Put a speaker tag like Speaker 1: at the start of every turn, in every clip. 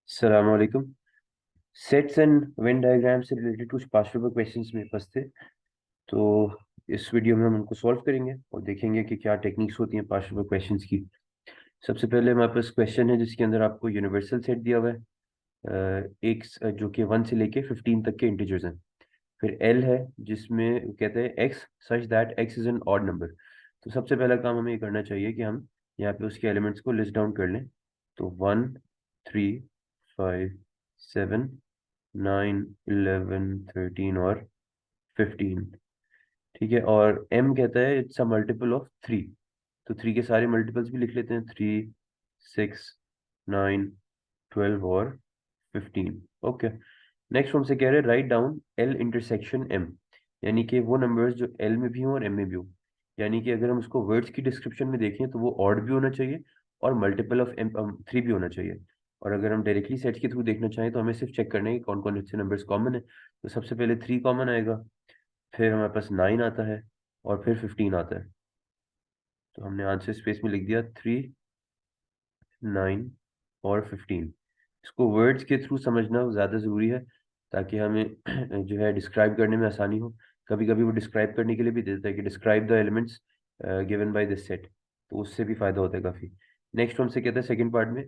Speaker 1: अस्सलाम वालेकुम। Sets and Venn diagram से रिलेटेड कुछ पास्ट पेपर क्वेश्चंस मेरे पास थे, तो इस वीडियो में हम उनको सॉल्व करेंगे और देखेंगे कि क्या टेक्निक्स होती हैं पास्ट पेपर क्वेश्चंस की। सबसे पहले हमारे पास क्वेश्चन है जिसके अंदर आपको यूनिवर्सल सेट दिया हुआ है, एक जो कि 1 से लेके 15 तक के इंटीजर्स हैं। फिर एल है जिसमें कहते हैं x such that x is an odd number. तो सबसे पहला काम हमें ये करना चाहिए कि हम यहाँ पे उसके एलिमेंट्स को लिस्ट डाउन कर लें। तो 1, 3, 5, 7, 9, 11, 13 और 15। ठीक है, और m कहता है इट्स अ मल्टीपल ऑफ 3। तो 3 के सारे मल्टीपल्स भी लिख लेते हैं, 3, 6, 9, 12 और 15। ओके। नेक्स्ट हमसे कह रहे हैं write down l intersection m, यानी कि वो नंबर्स जो l में भी हों और m में भी हो। यानी कि अगर हम उसको वर्ड्स की डिस्क्रिप्शन में देखें तो वो ऑड भी होना चाहिए और मल्टीपल ऑफ m 3 भी होना चाहिए। और अगर हम डायरेक्टली सेट के थ्रू देखना चाहें तो हमें सिर्फ चेक करना है कि कौन कौन से नंबर्स कॉमन है। तो सबसे पहले 3 कॉमन आएगा, फिर हमारे पास 9 आता है और फिर 15 आता है। तो हमने आंसर स्पेस में लिख दिया 3, 9 और 15। इसको वर्ड्स के थ्रू समझना ज़्यादा ज़रूरी है ताकि हमें जो है डिस्क्राइब करने में आसानी हो। कभी कभी वो डिस्क्राइब करने के लिए भी देता है कि describe the elements given by this set, तो उससे भी फायदा होता है काफ़ी। नेक्स्ट हमसे कहता है सेकंड पार्ट में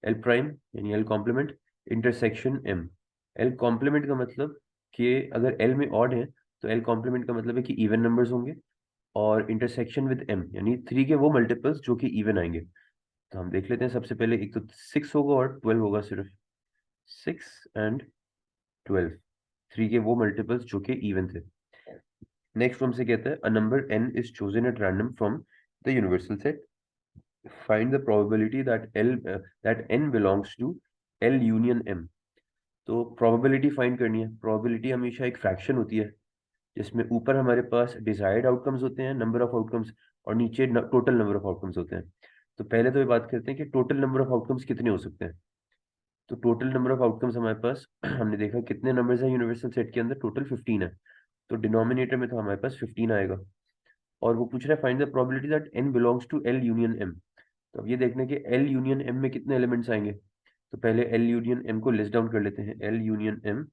Speaker 1: एल प्राइम यानी L complement intersection M. L complement का मतलब कि अगर एल में ऑड है तो एल कॉम्प्लीमेंट का मतलब है कि इवन नंबर्स होंगे, और इंटरसेक्शन विद एम यानी 3 के वो मल्टीपल्स जो कि इवन आएंगे। तो हम देख लेते हैं, सबसे पहले एक तो 6 होगा और 12 होगा, सिर्फ 6 एंड 12, 3 के वो मल्टीपल्स जो कि इवन थे। नेक्स्ट हमसे कहता है a number n is chosen at random from the universal set, find the probability that n belongs to l union m। तो प्रोबेबिलिटी फाइंड करनी है। प्रोबेबिलिटी हमेशा एक फ्रैक्शन होती है जिसमें ऊपर हमारे पास डिजायर्ड आउटकम्स होते हैं, नंबर ऑफ आउटकम्स, और नीचे टोटल नंबर ऑफ आउटकम्स होते हैं। तो पहले तो ये बात करते हैं कि टोटल नंबर ऑफ आउटकम्स कितने हो सकते हैं। तो टोटल नंबर ऑफ आउटकम्स हमारे पास हमने देखा कितने नंबर्स हैं यूनिवर्सल सेट के अंदर, टोटल 15 है। तो डिनोमिनेटर में तो हमारे पास 15 आएगा। और वो पूछ रहा है find the probability that n belongs to l union m। तो अब ये देखना है कि l यूनियन m में कितने एलिमेंट्स आएंगे। तो पहले l यूनियन m को लिस्ट डाउन कर लेते हैं। l यूनियन m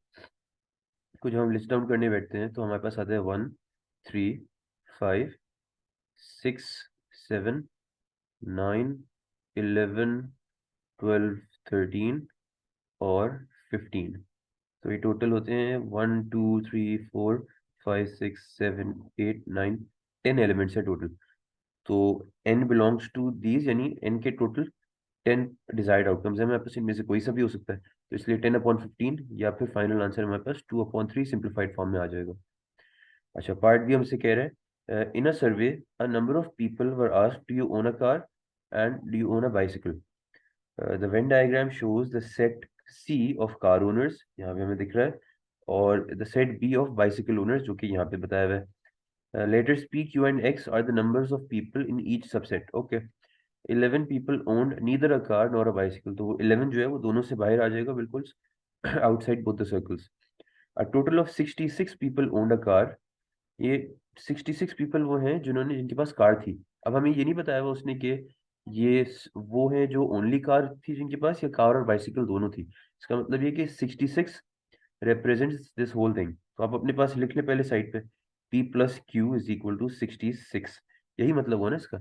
Speaker 1: को जब हम लिस्ट डाउन करने बैठते हैं तो हमारे पास आता है 1, 3, 5, 6, 7, 9, 11, 12, 13 और 15। तो ये टोटल होते हैं 1, 2, 3, 4, 5, 6, 7, 8, 9, 10 एलिमेंट्स है टोटल। तो n बिलोंग्स टू दीज यानी n के टोटल 10 डिजायर्ड आउटकम्स है हमारे पास, इनमें से कोई सा भी हो सकता है। तो इसलिए 10/15 या फिर फाइनल आंसर हमारे पास 2/3 सिंप्लीफाइड फॉर्म में आ जाएगा। अच्छा, पार्ट बी हमसे कह रहे हैं in a survey a number of people were asked do you own a car and do you own a bicycle. The Venn diagram shows the set C of car owners, यहाँ पे हमें दिख रहा है, और the set B of bicycle owners जो कि यहाँ पे बताया हुआ है। Letters P Q and X are the numbers of people in each subset. Okay, 11 people owned neither a car nor a bicycle, तो वो 11 जो है वो दोनों से बाहर आ जाएगा बिल्कुल, outside both the circles. A total of 66 people owned a car, ये 66 पीपल वो हैं जिन्होंने जिनके पास कार थी। अब हमें ये नहीं बताया हुआ उसने कि वो हैं जो ओनली कार थी जिनके पास, या कार और बाइसिकल दोनों थी। इसका मतलब ये कि 66 represents दिस होल थिंग। तो आप अपने पास लिख ले पहले साइड पे, p plus Q is equal to 66, यही मतलब हुआ ना इसका।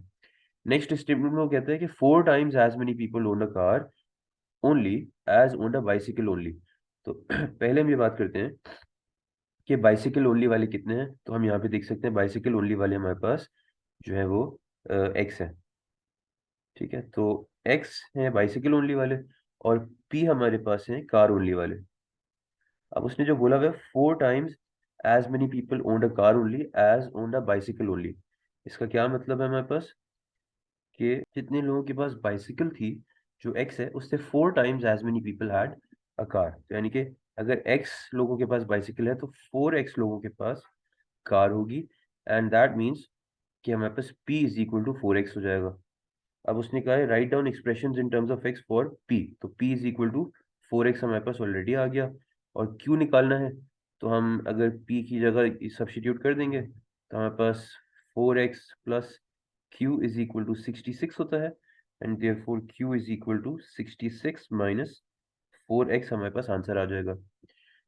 Speaker 1: नेक्स्ट स्टेटमेंट में वो कहता है कि 4 times as many people own a car only as own a bicycle only. तो पहले हम ये बात करते हैं कि बाइसिकल ओनली वाले कितने हैं। तो हम यहाँ पे देख सकते हैं बाइसिकल ओनली वाले हमारे पास जो है वो एक्स है। ठीक है, तो एक्स है बाइसिकल ओनली वाले, और पी हमारे पास है कार ओनली वाले। अब उसने जो बोला हुआ है 4 times as many people owned a car only as owned a bicycle only, इसका क्या मतलब है हमारे पास कि जितने लोगों के पास बाइसिकल थी, जो एक्स है, उससे 4 times as many people had a car. तो यानी कि अगर एक्स लोगों के पास बाइसिकल है तो 4x लोगों के पास कार होगी, एंड दैट मीन्स कि हमारे पास p is equal to 4x हो जाएगा। अब उसने कहा है right down expressions in terms of x for p, तो p is equal to 4x हमारे पास ऑलरेडी आ गया। और q निकालना है, तो हम अगर p की जगह सब्स्टिट्यूट कर देंगे तो हमारे पास 4x plus q is equal to 66 होता है। And therefore q is equal to 66 minus 4x हमारे पास आंसर आ जाएगा।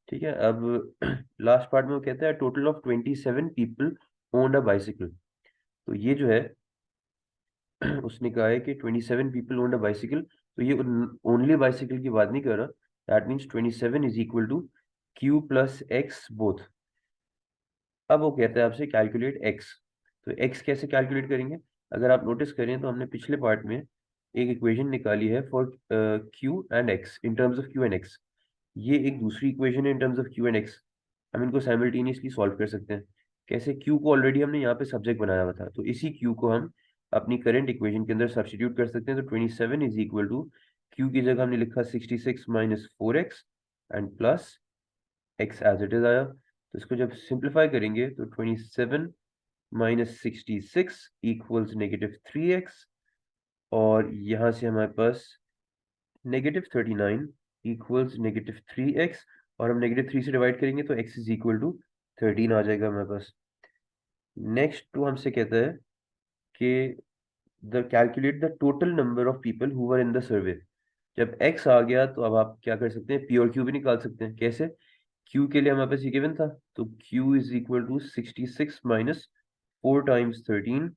Speaker 1: ठीक है, अब लास्ट पार्ट में वो कहता है total of 27 people owned a bicycle. तो ये जो है उसने कहा है कि 27 पीपल ओन्ड अ बाइसिकल, तो ये ओनली बाइसिकल की बात नहीं कर रहा। That means 27 is equal to q plus X both. अब वो कहता है आपसे कैलकुलेट x। तो x कैसे कैलकुलेट करेंगे? अगर आप नोटिस करें तो हमने पिछले पार्ट में एक इक्वेशन निकाली है for q and x in terms of q and x। ये एक दूसरी इक्वेशन है इन terms of q and x। हम इनको साइमल्टेनियसली सॉल्व कर सकते हैं। कैसे? q को ऑलरेडी हमने यहाँ पे सब्जेक्ट बनाया हुआ था, तो इसी q को हम अपनी करंट इक्वेशन के अंदर सब्स्टिट्यूट कर सकते हैं। तो 27 इज इक्वल टू q की जगह हमने लिखा 66 minus 4x and plus x as it is आया। तो इसको जब सिंप्लीफाई करेंगे तो 27 माइनस 66 इक्वल्स -3x, और यहाँ से हमारे पास -39 इक्वल्स -3x, और हम -3 से डिवाइड करेंगे तो x इज इक्वल टू 13 आ जाएगा हमारे पास। नेक्स्ट तो हमसे कहता है कि the calculate the total number of people who were in the सर्वे। जब x आ गया तो अब आप क्या कर सकते हैं, p और q भी निकाल सकते हैं। कैसे? q के लिए हमारे पास ये गिवन था, तो q is equal to 66 minus 4 times 13।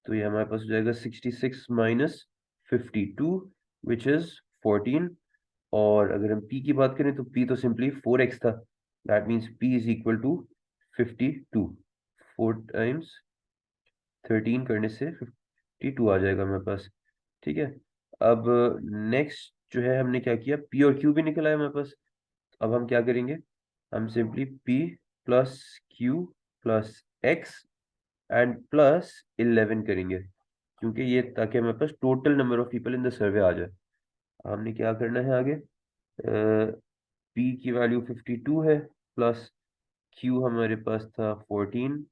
Speaker 1: तो ये हमारे पास हो जाएगा 66 माइनस 52 विच इज 14। और अगर हम p की बात करें तो p तो सिंपली 4x था। That means p is equal to 52। 4 times 13 करने से 52 आ जाएगा हमारे पास। ठीक है, अब नेक्स्ट जो है हमने क्या किया, p और q भी निकला है हमारे पास। अब हम क्या करेंगे, हम simply p plus q plus x and plus 11 करेंगे, क्योंकि ये ताकि हमारे पास total number of people in the survey आ जाए। हमने क्या करना है आगे, p की वैल्यू 52 है, प्लस q हमारे पास था 14,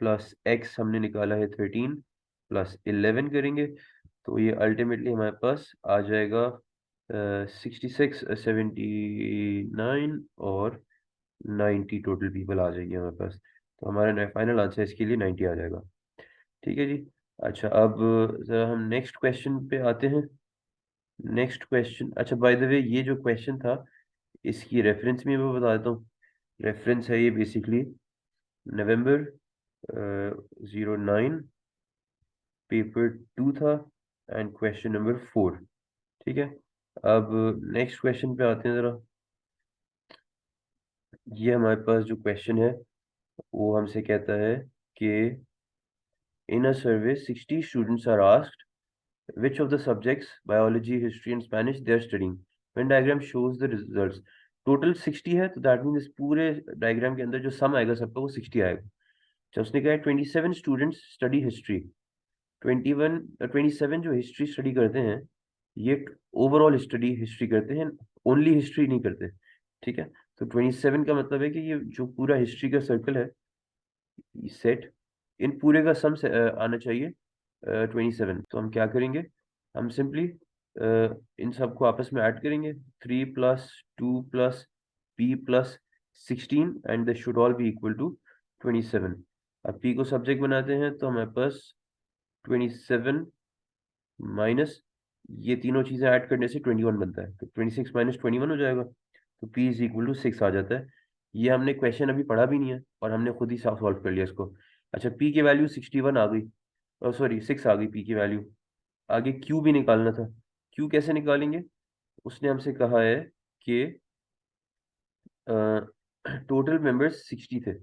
Speaker 1: प्लस x हमने निकाला है 13, प्लस 11 करेंगे तो ये अल्टीमेटली हमारे पास आ जाएगा 66, 79 और 90 टोटल पीपल आ जाएंगे हमारे पास। तो हमारा फाइनल आंसर इसके लिए 90 आ जाएगा। ठीक है जी। अच्छा, अब जरा हम नेक्स्ट क्वेश्चन पे आते हैं। नेक्स्ट क्वेश्चन, अच्छा बाय द वे ये जो क्वेश्चन था इसकी रेफरेंस भी मैं बता देता हूँ। रेफरेंस है ये बेसिकली नवंबर 09 पेपर 2 था एंड क्वेश्चन नंबर 4। ठीक है, अब नेक्स्ट क्वेश्चन पे आते हैं जरा। ये हमारे पास जो क्वेश्चन है वो हमसे कहता है कि in a survey 60 students are asked which of the subjects biology, history and Spanish they are studying. Venn diagram shows the results. Total 60 है, तो दैट मीन्स इस पूरे डायग्राम के अंदर जो सम आएगा सबका वो 60 आएगा। अच्छा, उसने कहा है 27 स्टूडेंट्स स्टडी हिस्ट्री। 27 जो हिस्ट्री स्टडी करते हैं ये ओवरऑल स्टडी हिस्ट्री करते हैं, ओनली हिस्ट्री नहीं करते। ठीक है, तो 27 का मतलब है कि ये जो पूरा हिस्ट्री का सर्कल है सेट, इन पूरे का सम आना चाहिए 27। तो हम क्या करेंगे, हम सिंपली इन सबको आपस में ऐड करेंगे, 3 plus 2 plus p plus 16 and they should all be equal to 27। अब p को सब्जेक्ट बनाते हैं तो हमारे पास 27 माइनस ये तीनों चीजें ऐड करने से 21 बनता है, तो 26 माइनस 21 हो जाएगा। तो p इज इक्वल टू 6 आ जाता है। ये हमने क्वेश्चन अभी पढ़ा भी नहीं है और हमने खुद ही सॉल्व कर लिया इसको। अच्छा, p की वैल्यू 61 आ गई, सॉरी 6 आ गई p की वैल्यू। आगे q भी निकालना था। q कैसे निकालेंगे? उसने हमसे कहा है कि टोटल मेंबर्स 60 थे,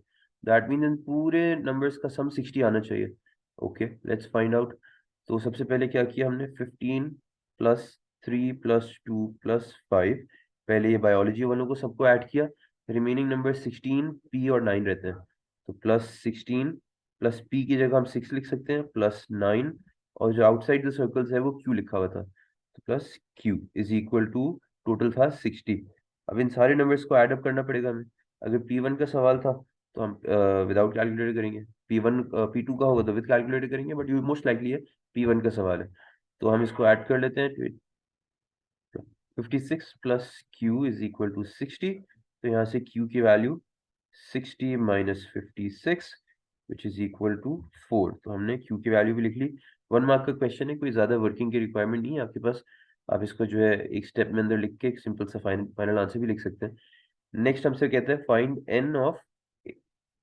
Speaker 1: दैट मीन इन पूरे नंबर्स का सम 60 आना चाहिए। Okay, let's find out. तो सबसे पहले क्या किया हमने, 15 प्लस 3 प्लस 2 प्लस 5, पहले ये बायोलॉजी वालों को सबको ऐड किया। रिमेनिंग नंबर 16 p और 9 रहते हैं, तो प्लस 16 प्लस p की जगह हम 6 लिख सकते हैं, प्लस 9, और जो आउटसाइड द सर्कल्स है वो q लिखा हुआ था, तो plus q is equal to total था 60। अब इन सारे नंबर्स को ऐड अप करना पड़ेगा हमें। अगर P1 का सवाल था तो हम विदाउट कैलकुलेटर करेंगे, P1 P2 का होगा तो विद कैलकुलेटर करेंगे, बट ये मोस्ट लाइकली है P1 का सवाल है। तो हम इसको ऐड कर लेते हैं, 56 plus q is equal to 60। तो यहाँ से q की value 60 minus 56 which is equal to 4। तो हमने q की वैल्यू भी लिख ली। 1 मार्क का क्वेश्चन है, कोई ज्यादा वर्किंग की रिक्वायरमेंट नहीं है आपके पास। आप इसको जो है एक स्टेप में अंदर लिख के एक सिंपल सा फाइनल आंसर भी लिख सकते हैं। नेक्स्ट हमसे कहते हैं find n of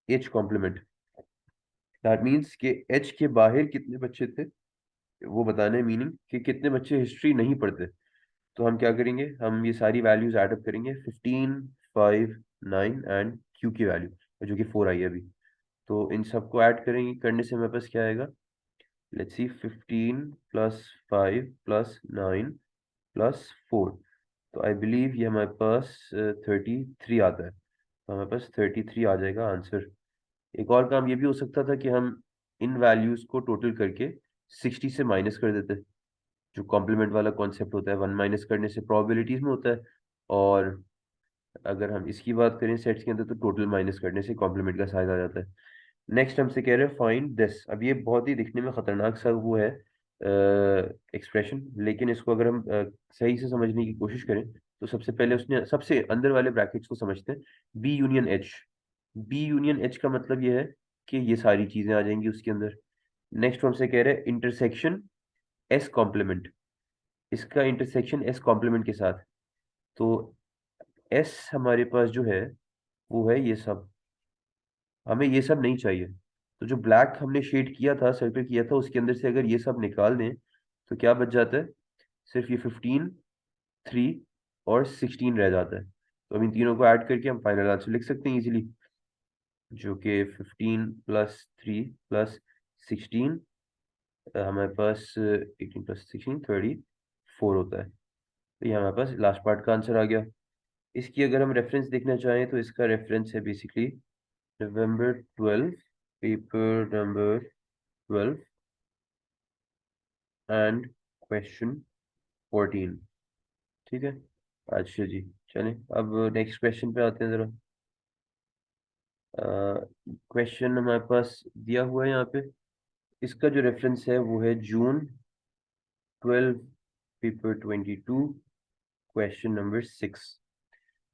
Speaker 1: H complement. That means कि एच के बाहर कितने बच्चे थे वो बताना है, मीनिंग कि कितने बच्चे हिस्ट्री नहीं पढ़ते। तो हम क्या करेंगे, हम ये सारी वैल्यूज ऐड अप करेंगे, 15, 5, 9 एंड क्यू की वैल्यू जो कि 4 आई है अभी। तो इन सबको ऐड करेंगे, करने से हमारे पास क्या आएगा, let's see, 15 plus 5 plus 9 plus 4। तो आई बिलीव ये हमारे पास 33 आता है। तो हमारे पास 33 आ जाएगा आंसर। एक और काम ये भी हो सकता था कि हम इन वैल्यूज को टोटल करके 60 से माइनस कर देते, जो कॉम्प्लीमेंट वाला कॉन्सेप्ट होता है, 1 माइनस करने से प्रोबेबिलिटीज में होता है। और अगर हम इसकी बात करें सेट्स के अंदर, तो टोटल माइनस करने से कॉम्प्लीमेंट का साइज आ जाता है। नेक्स्ट हमसे कह रहे हैं फाइंड दिस। अब ये बहुत ही दिखने में खतरनाक सा वो है एक्सप्रेशन, लेकिन इसको अगर हम सही से समझने की कोशिश करें, तो सबसे पहले उसने सबसे अंदर वाले ब्रैकेट्स को समझते हैं, B union H. B union H का मतलब ये है कि ये सारी चीजें आ जाएंगी उसके अंदर। नेक्स्ट हमसे कह रहे हैं इंटरसेक्शन एस कॉम्प्लीमेंट, इसका इंटरसेक्शन एस कॉम्प्लीमेंट के साथ। तो एस हमारे पास जो है वो है ये सब, हमें ये सब नहीं चाहिए। तो जो ब्लैक हमने शेड किया था, सर्कल किया था, उसके अंदर से अगर ये सब निकाल दें तो क्या बच जाता है, सिर्फ ये 15, 3 और 16 रह जाता है। तो हम इन तीनों को ऐड करके हम फाइनल आंसर लिख सकते हैं इजीली, जो कि 15 प्लस 3 प्लस 16, हमारे पास 18 प्लस 16 34 होता है। तो ये हमारे पास लास्ट पार्ट का आंसर आ गया। इसकी अगर हम रेफरेंस देखना चाहें तो इसका रेफरेंस है basically November 12, paper number 12 and question 14। ठीक है, अच्छा जी। चलें अब नेक्स्ट क्वेश्चन पे आते हैं जरा। क्वेश्चन हमारे पास दिया हुआ है यहाँ पे, इसका जो रेफरेंस है वो है June 12, पेपर 22, क्वेश्चन नंबर 6।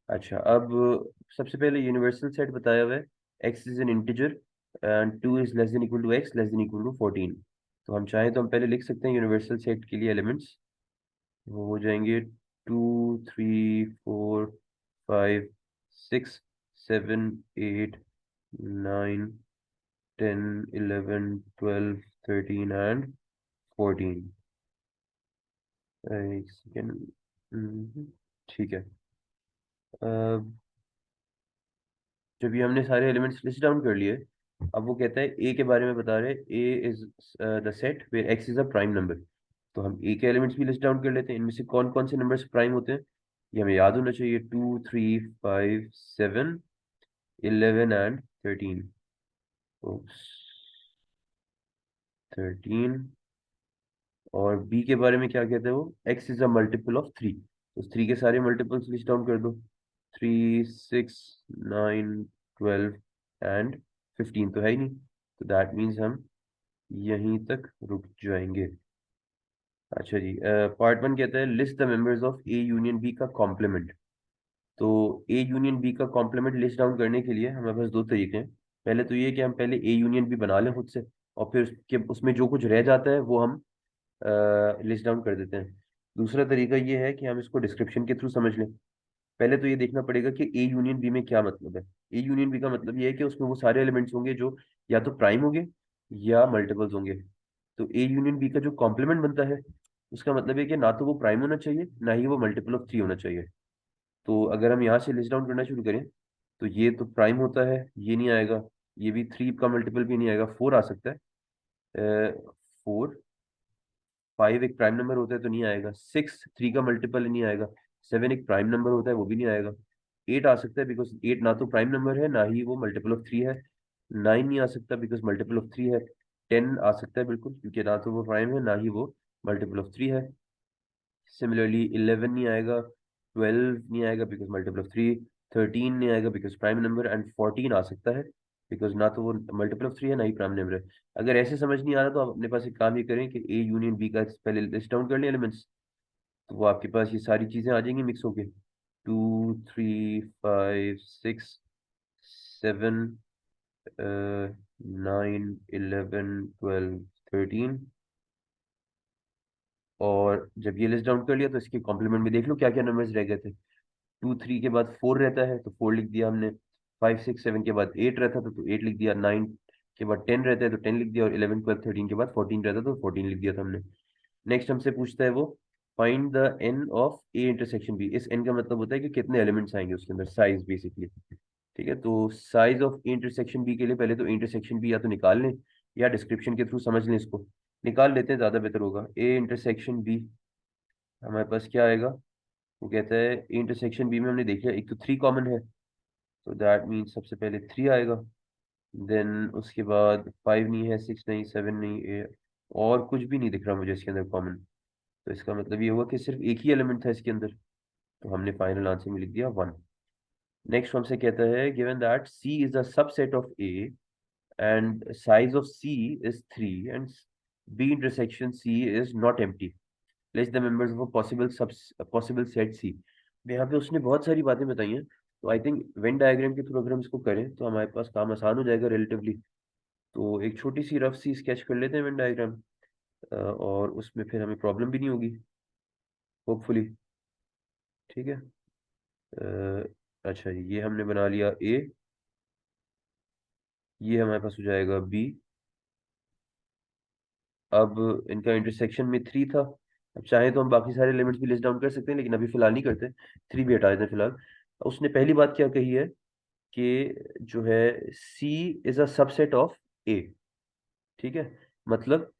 Speaker 1: अच्छा, अब सबसे पहले यूनिवर्सल सेट बताया हुआ है, x is an integer and 2 is less than equal to x less than equal to 14। तो हम चाहें तो हम पहले लिख सकते हैं यूनिवर्सल सेट के लिए एलिमेंट्स, वो हो जाएंगे 2, 3, 4, 5, 6, 7, 8, 9, 10, 11, 12, 13 एंड 14। एक सेकेंड। ठीक है, अब जब ये हमने सारे एलिमेंट्स लिस्ट डाउन कर लिए, अब वो कहता है ए के बारे में बता रहे हैं, A is the set where x is a prime number. तो हम ए के एलिमेंट्स भी लिस्ट डाउन कर लेते हैं, इनमें से कौन कौन से नंबर्स प्राइम होते हैं ये हमें याद होना चाहिए, 2, 3, 5, 7, 11 एंड 13। तो 13। और बी के बारे में क्या कहते हैं वो, x is a multiple of 3। तो 3 के सारे मल्टीपल्स लिस्ट डाउन कर दो, 3, 6, 9, 12 एंड 15 तो है ही नहीं। तो दैट मीन्स हम यहीं तक रुक जाएंगे। अच्छा जी, पार्ट 1 कहता है list the members of A union B का कॉम्प्लीमेंट। तो ए यूनियन बी का कॉम्प्लीमेंट लिस्ट डाउन करने के लिए हमारे पास दो तरीके हैं। पहले तो ये कि हम पहले ए यूनियन बी बना लें खुद से, और फिर उसके उसमें जो कुछ रह जाता है वो हम लिस्ट डाउन कर देते हैं। दूसरा तरीका ये है कि हम इसको डिस्क्रिप्शन के थ्रू समझ लें। पहले तो ये देखना पड़ेगा कि ए यूनियन बी में क्या मतलब है। ए यूनियन बी का मतलब ये है कि उसमें वो सारे एलिमेंट्स होंगे जो या तो प्राइम होंगे या मल्टीपल्स होंगे। तो ए यूनियन बी का जो कॉम्प्लीमेंट बनता है, उसका मतलब है कि ना तो वो प्राइम होना चाहिए, ना ही वो मल्टीपल ऑफ 3 होना चाहिए। तो अगर हम यहाँ से लिस्ट डाउन करना शुरू करें, तो ये तो प्राइम होता है, ये नहीं आएगा। ये भी 3 का मल्टीपल भी नहीं आएगा, 4 आ सकता है, 4। 5 एक प्राइम नंबर होता है तो नहीं आएगा, 6 3 का मल्टीपल नहीं आएगा, 7 एक प्राइम नंबर होता है वो भी नहीं आएगा, 8 आ सकता है बिकॉज 8 ना तो प्राइम नंबर है ना ही वो मल्टीपल ऑफ 3 है, 9 नहीं आ सकता बिकॉज मल्टीपल ऑफ 3 है, 10 आ सकता है बिल्कुल क्योंकि ना तो वो प्राइम है ना ही वो मल्टीपल ऑफ 3 है। सिमिलरली 11 नहीं आएगा, 12 नहीं आएगा बिकॉज मल्टीपल ऑफ 3, 13 नहीं आएगा बिकॉज प्राइम नंबर, एंड 14 आ सकता है बिकॉज ना तो वो मल्टीपल ऑफ 3 है ना ही प्राइम नंबर है। अगर ऐसे समझ नहीं आ रहा तो आप अपने पास एक काम ये करें कि ए यूनियन बी का पहले लिस्ट डाउन कर लें एलिमेंट्स, तो वो आपके पास ये सारी चीजें आ जाएंगी मिक्स होके, 2, 3, 5, 6, 7, 9, 11, 12, 13 और जब ये लिस्ट डाउन कर लिया तो इसके कॉम्प्लीमेंट में देख लो क्या क्या नंबर्स रह गए थे। 2 3 के बाद 4 रहता है तो 4 लिख दिया हमने। 5 6 7 के बाद 8 रहता था तो 8 लिख दिया। 9 के बाद 10 रहता है तो 10 लिख दिया। और 11 12 13 के बाद 14 रहता है तो 14 लिख दिया था हमने। नेक्स्ट हमसे पूछता है वो, find the n of A intersection B. इस एन का मतलब होता है कि कितने एलिमेंट्स आएंगे उसके अंदर, साइज बेसिकली। ठीक है, तो size of A intersection B के लिए पहले तो इंटरसेक्शन बी या तो निकाल लें या डिस्क्रिप्शन के थ्रू समझ लें इसको। निकाल लेते हैं, ज्यादा बेहतर होगा। ए इंटरसेक्शन बी हमारे पास क्या आएगा, वो कहता है ए इंटरसेक्शन बी में हमने देख लिया एक तो 3 कॉमन है, तो दैट मीन्स सबसे पहले 3 आएगा। देन उसके बाद 5 नहीं है, 6 नहीं, 7 नहीं, और कुछ भी नहीं दिख रहा मुझे इसके अंदर कॉमन। तो इसका मतलब ये हुआ कि सिर्फ एक ही एलिमेंट था इसके अंदर, तो हमने फाइनल आंसर में लिख दिया 1। नेक्स्ट हमसे कहता है given that C is a subset of A and size of C is 3 and B intersection C is not empty, list the members of possible set C. यहाँ पे उसने बहुत सारी बातें बताई हैं, तो आई थिंक वेन डायग्राम के थ्रू अगर हम इसको करें तो हमारे पास काम आसान हो जाएगा रिलेटिवली। तो एक छोटी सी रफ सी स्केच कर लेते हैं वेन डायग्राम, और उसमें फिर हमें प्रॉब्लम भी नहीं होगी होपफुली। ठीक है, अच्छा ये हमने बना लिया ए, ये हमारे पास हो जाएगा बी। अब इनका इंटरसेक्शन में 3 था। अब चाहे तो हम बाकी सारे एलिमेंट्स भी लिस्ट डाउन कर सकते हैं, लेकिन अभी फिलहाल नहीं करते। 3 भी हटा देते हैं फिलहाल। उसने पहली बात क्या कही है कि जो है सी इज अ सबसेट ऑफ ए। ठीक है, मतलब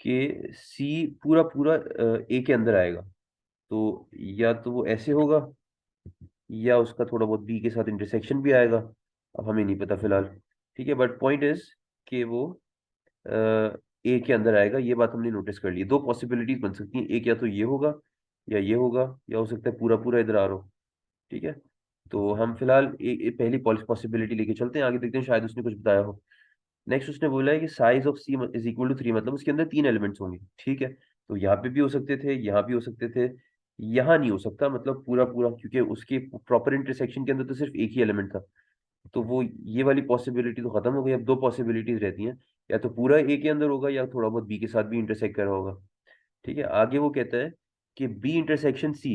Speaker 1: कि सी पूरा पूरा ए के अंदर आएगा। तो या तो वो ऐसे होगा या उसका थोड़ा बहुत बी के साथ इंटरसेक्शन भी आएगा, अब हमें नहीं पता फिलहाल। ठीक है, बट पॉइंट इज कि वो ए के अंदर आएगा, ये बात हमने नोटिस कर ली। दो पॉसिबिलिटीज बन सकती हैं, एक या तो ये होगा या ये होगा, या हो सकता है पूरा पूरा इधर आ रहा हो। ठीक है, तो हम फिलहाल पहली पॉसिबिलिटी लेके चलते हैं, आगे देखते हैं शायद उसने कुछ बताया हो। नेक्स्ट उसने बोला है कि size of C is equal to 3, मतलब उसके अंदर 3 एलिमेंट्स होंगे। ठीक है, तो यहाँ पे भी हो सकते थे, यहाँ भी हो सकते थे, यहाँ नहीं हो सकता, मतलब पूरा पूरा, क्योंकि उसके प्रॉपर इंटरसेक्शन के अंदर तो सिर्फ एक ही एलिमेंट था। तो वो ये वाली पॉसिबिलिटी तो खत्म हो गई। अब दो पॉसिबिलिटीज रहती हैं, या तो पूरा ए के अंदर होगा या थोड़ा बहुत बी के साथ भी इंटरसेक्ट कर रहा होगा। ठीक है, आगे वो कहता है कि B intersection C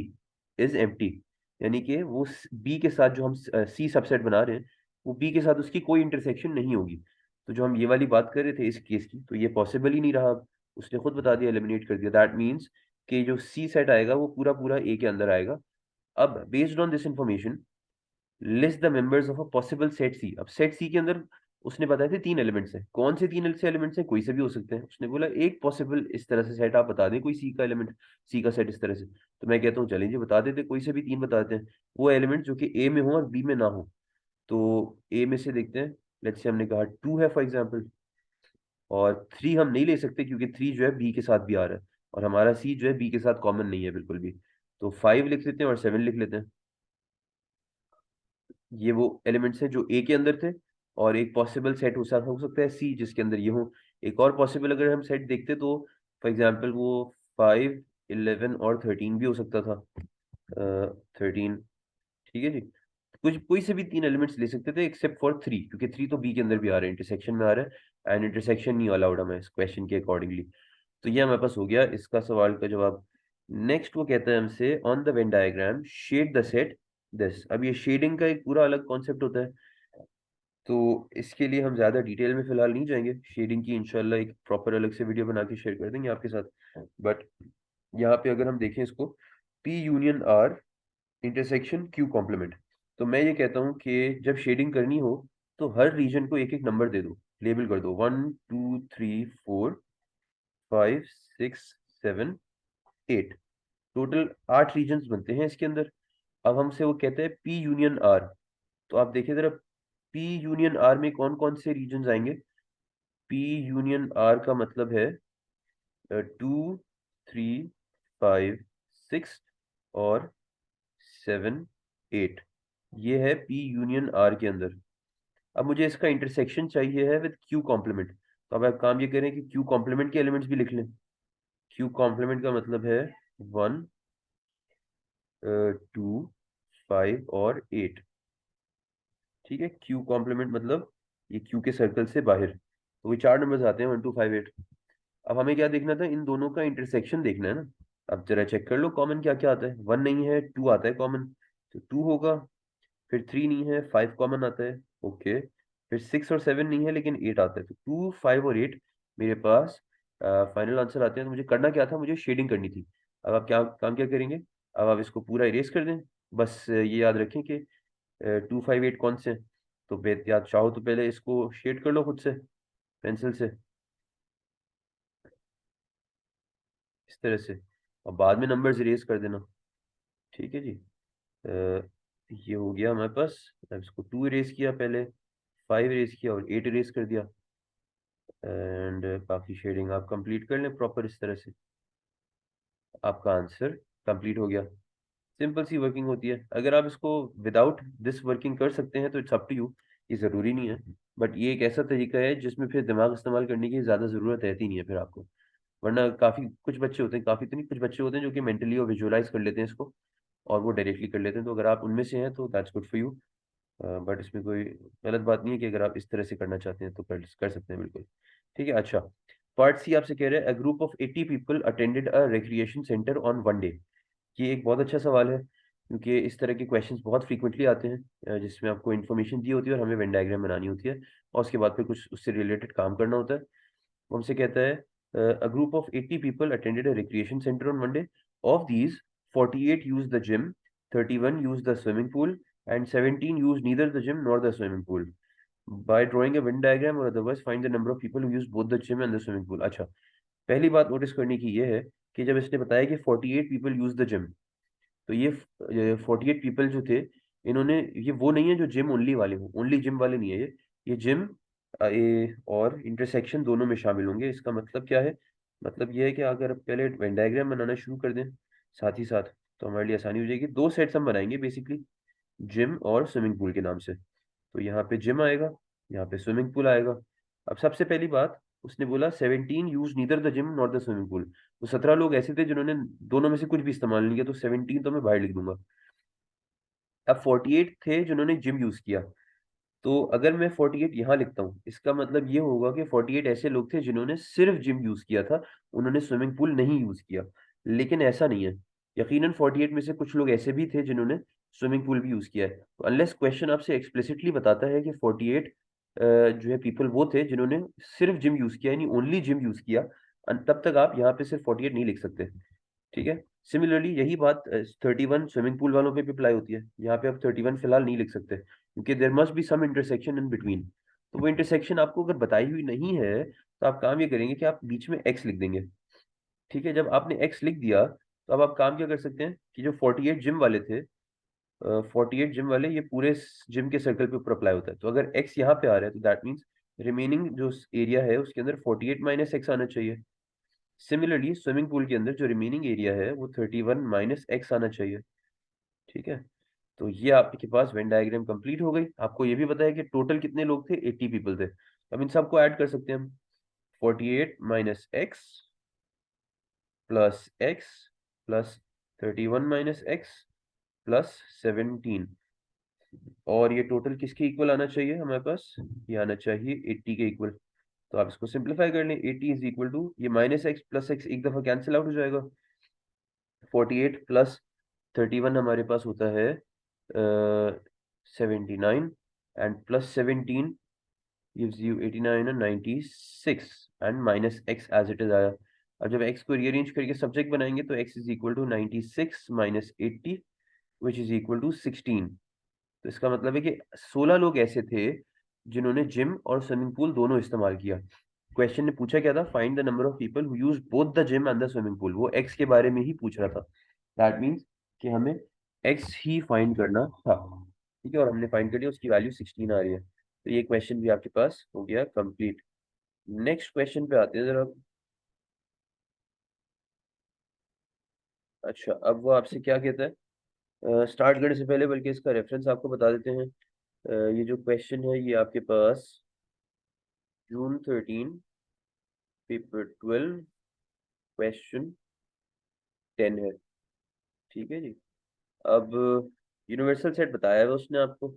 Speaker 1: is empty, यानी कि वो बी के साथ जो हम सी सबसेट बना रहे हैं, वो बी के साथ उसकी कोई इंटरसेक्शन नहीं होगी। तो जो हम ये वाली बात कर रहे थे इस केस की, तो ये पॉसिबल ही नहीं रहा। अब उसने खुद बता दिया, एलिमिनेट कर दिया। दैट मीन्स कि जो सी सेट आएगा वो पूरा पूरा ए के अंदर आएगा। अब based on this information list the members of a possible set C. अब सेट सी के अंदर उसने बताया थे 3 एलिमेंट्स हैं। कौन से 3 से एलिमेंट्स हैं, कोई से भी हो सकते हैं। उसने बोला एक पॉसिबल इस तरह से सेट आप बता दें, कोई सी का एलिमेंट, सी का सेट इस तरह से। तो मैं कहता हूँ चलें जी बता देते, कोई से भी 3 बताते हैं। वो एलिमेंट जो कि ए में हो और बी में ना हो। तो ए में से देखते हैं, लेट्स से हमने कहा 2 है फॉर एग्जाम्पल, और 3 हम नहीं ले सकते क्योंकि 3 जो है बी के साथ भी आ रहा है, और हमारा सी जो है बी के साथ कॉमन नहीं है बिल्कुल भी। तो 5 लिख लेते हैं और 7 लिख लेते हैं। ये वो एलिमेंट्स हैं जो ए के अंदर थे, और एक पॉसिबल सेट हो सकता है सी जिसके अंदर ये हो। एक और पॉसिबल अगर हम सेट देखते तो फॉर एग्जांपल वो 5 11 और 13 भी हो सकता था। 13, ठीक है जी। कुछ कोई से भी 3 एलिमेंट्स ले सकते थे एक्सेप्ट फॉर 3, क्योंकि 3 तो बी के अंदर भी आ रहा है, इंटरसेक्शन में आ रहा है, एंड इंटरसेक्शन नहीं अलाउड हमें इस क्वेश्चन के अकॉर्डिंगली। तो ये हमारे पास हो गया इसका सवाल का जवाब। नेक्स्ट वो कहता है हमसे on the Venn diagram shade the set this. अब ये शेडिंग का एक पूरा अलग कॉन्सेप्ट होता है, तो इसके लिए हम ज्यादा डिटेल में फिलहाल नहीं जाएंगे। शेडिंग की इंशाल्लाह एक प्रॉपर अलग से वीडियो बना के शेयर कर देंगे आपके साथ। बट यहाँ पे अगर हम देखें इसको, P union R intersection Q complement, तो मैं ये कहता हूँ कि जब शेडिंग करनी हो तो हर रीजन को एक एक नंबर दे दो, लेबल कर दो 1 2 3 4 5 6 7 8। टोटल 8 रीजन्स बनते हैं इसके अंदर। अब हमसे वो कहते हैं पी यूनियन आर, तो आप देखिए जरा, पी यूनियन आर में कौन कौन से रीजन्स आएंगे। पी यूनियन आर का मतलब है 2 3 5 6 और 7 8। ये है पी यूनियन आर के अंदर। अब मुझे इसका इंटरसेक्शन चाहिए है विद क्यू कॉम्प्लीमेंट, तो अब आप काम ये करें कि क्यू कॉम्प्लीमेंट के एलिमेंट्स भी लिख लें। क्यू कॉम्प्लीमेंट का मतलब है 1 2 5 और 8। ठीक है, क्यू कॉम्प्लीमेंट मतलब ये क्यू के सर्कल से बाहर, तो ये 4 नंबर्स आते हैं 1 2 5 8। अब हमें क्या देखना था, इन दोनों का इंटरसेक्शन देखना है ना। अब जरा चेक कर लो कॉमन क्या क्या आता है। 1 नहीं है, 2 आता है कॉमन, तो 2 होगा। फिर 3 नहीं है, 5 कॉमन आता है, ओके। फिर 6 और 7 नहीं है लेकिन 8 आता है, तो 2, 5 और 8 मेरे पास फाइनल आंसर आते हैं। तो मुझे करना क्या था, मुझे शेडिंग करनी थी। अब आप क्या काम क्या करेंगे, अब आप इसको पूरा इरेज कर दें। बस ये याद रखें कि 2, 5, 8 कौन से हैं। तो या चाहो तो पहले इसको शेड कर लो खुद से पेंसिल से, इस तरह से, और बाद में नंबर्स इरेज कर देना। ठीक है जी। ये हो गया हमारे पास। अब इसको 2 इरेज किया पहले, 5 इरेज किया और 8 इरेज कर दिया। एंड बाकी शेडिंग आप कंप्लीट कर लें प्रॉपर इस तरह से, आपका आंसर कंप्लीट हो गया। सिंपल सी वर्किंग होती है। अगर आप इसको विदाउट दिस वर्किंग कर सकते हैं तो इट्स अप टू यू, ये ज़रूरी नहीं है। बट ये एक ऐसा तरीका है जिसमें फिर दिमाग इस्तेमाल करने की ज़्यादा ज़रूरत रहती नहीं है फिर आपको। वरना काफ़ी कुछ बच्चे होते हैं, काफ़ी तो नहीं, कुछ बच्चे होते हैं जो कि मेंटली और विजुअलाइज कर लेते हैं इसको, और वो डायरेक्टली कर लेते हैं। तो अगर आप उनमें से हैं तो that's good for you. But इसमें कोई गलत बात नहीं है कि अगर आप इस तरह से करना चाहते हैं तो कर सकते हैं बिल्कुल। ठीक है। अच्छा, पार्ट सी आपसे कह रहे हैं, अ group of 80 people attended a recreation centre on one day. ये एक बहुत अच्छा सवाल है, क्योंकि इस तरह के क्वेश्चंस बहुत फ्रीक्वेंटली आते हैं, जिसमें आपको इन्फॉर्मेशन दी होती है और हमें वेन डायग्राम बनानी होती है, और उसके बाद फिर कुछ उससे रिलेटेड काम करना होता है। वो हमसे कहता है, a group of 80 people attended a recreation centre on one day. Of these 48 use the gym, 31 use the swimming pool and 17 use neither the gym nor the swimming pool. By drawing a Venn diagram or otherwise find the number of people who use both the gym and the swimming pool. अच्छा, पहली बात notice करने की ये है कि जब इसने बताया कि 48 पीपल यूज द जिम, तो ये 48 पीपल जो थे, इन्होंने, ये वो नहीं है जो जिम ओनली वाले हों, ओनली जिम वाले नहीं है ये जिम और इंटरसेक्शन दोनों में शामिल होंगे। इसका मतलब क्या है, मतलब ये है कि अगर पहले वेन डायग्राम बनाना शुरू कर दें साथ ही साथ, तो हमारे लिए आसानी हो जाएगी। दो सेट्स हम बनाएंगे बेसिकली, जिम और स्विमिंग पूल के नाम से। तो यहाँ पे जिम आएगा, यहाँ पे स्विमिंग पूल आएगा। अब सबसे पहली बात, उसने बोला 17 use neither the gym not the swimming pool. तो 17 लोग ऐसे थे जिन्होंने दोनों में से कुछ भी इस्तेमाल नहीं किया, तो 17 तो मैं बाहर लिख दूंगा। अब 48 थे जिन्होंने जिम यूज किया। तो अगर मैं 48 यहाँ लिखता हूँ, इसका मतलब ये होगा कि 48 ऐसे लोग थे जिन्होंने सिर्फ जिम यूज किया था, उन्होंने स्विमिंग पूल नहीं यूज किया। लेकिन ऐसा नहीं है, यकीनन 48 में से कुछ लोग ऐसे भी थे जिन्होंने स्विमिंग पूल भी यूज किया है। तो अनलेस क्वेश्चन आपसे एक्सप्लिसिटली बताता है कि 48 जो है पीपल वो थे जिन्होंने सिर्फ जिम यूज किया, यानी ओनली जिम यूज किया, तब तक आप यहाँ पे सिर्फ 48 नहीं लिख सकते। ठीक है। सिमिलरली यही बात 31 स्विमिंग पूल वालों पे भी अप्लाई होती है। यहाँ पे आप 31 फिलहाल नहीं लिख सकते, क्योंकि there must be some intersection in between. तो वो इंटरसेक्शन आपको अगर बताई हुई नहीं है, तो आप काम ये करेंगे कि आप बीच में एक्स लिख देंगे। ठीक है। जब आपने एक्स लिख दिया, तो अब आप काम क्या कर सकते हैं कि जो 48 जिम वाले थे, 48 जिम वाले, ये पूरे जिम के सर्कल पे ऊपर अप्लाई होता है। तो अगर एक्स यहाँ पे आ रहा है, तो दैट मीन्स रिमेनिंग जो एरिया है उसके अंदर 48 माइनस एक्स आना चाहिए। सिमिलरली स्विमिंग पूल के अंदर जो रिमेनिंग एरिया है वो 31 माइनस एक्स आना चाहिए। ठीक है। तो ये आपके पास वेन डायग्राम कंप्लीट हो गई। आपको ये भी पता है कि टोटल कितने लोग थे, 80 पीपल थे। अब इन सबको ऐड कर सकते हैं हम, 48 minus x plus x plus 31 minus x plus 17, और ये टोटल किसके इक्वल आना चाहिए हमारे पास, ये आना चाहिए 80 के इक्वल। तो आप इसको सिंप्लीफाई कर लें, 80 इज इक्वल टू, ये माइनस एक्स प्लस एक्स एक दफा कैंसिल आउट हो जाएगा, 48 प्लस 31 हमारे पास होता है 79, and plus 17 gives you 89 and 96, and minus x as it is आया। अब जब x को रीअरेंज करके सब्जेक्ट बनाएंगे तो x is equal to 96 minus 80 which is equal to 16। तो इसका मतलब है कि 16 लोग ऐसे थे जिन्होंने जिम और स्विमिंग पूल दोनों इस्तेमाल किया। क्वेश्चन ने पूछा क्या था, find the number of people who use both the gym and the swimming pool. वो एक्स के बारे में ही पूछ रहा था। दैट मीन्स कि हमें एक्स ही फाइंड करना था। ठीक है, और हमने फाइंड कर लिया, उसकी वैल्यू 16 आ रही है। तो ये क्वेश्चन भी आपके पास हो गया कंप्लीट। नेक्स्ट क्वेश्चन पे आते हैं जरा। अच्छा, अब वो आपसे क्या कहता है, स्टार्ट करने से पहले बल्कि इसका रेफरेंस आपको बता देते हैं। ये जो क्वेश्चन है ये आपके पास जून 13 पेपर 12 क्वेश्चन 10 है। ठीक है जी। अब यूनिवर्सल सेट बताया है उसने आपको,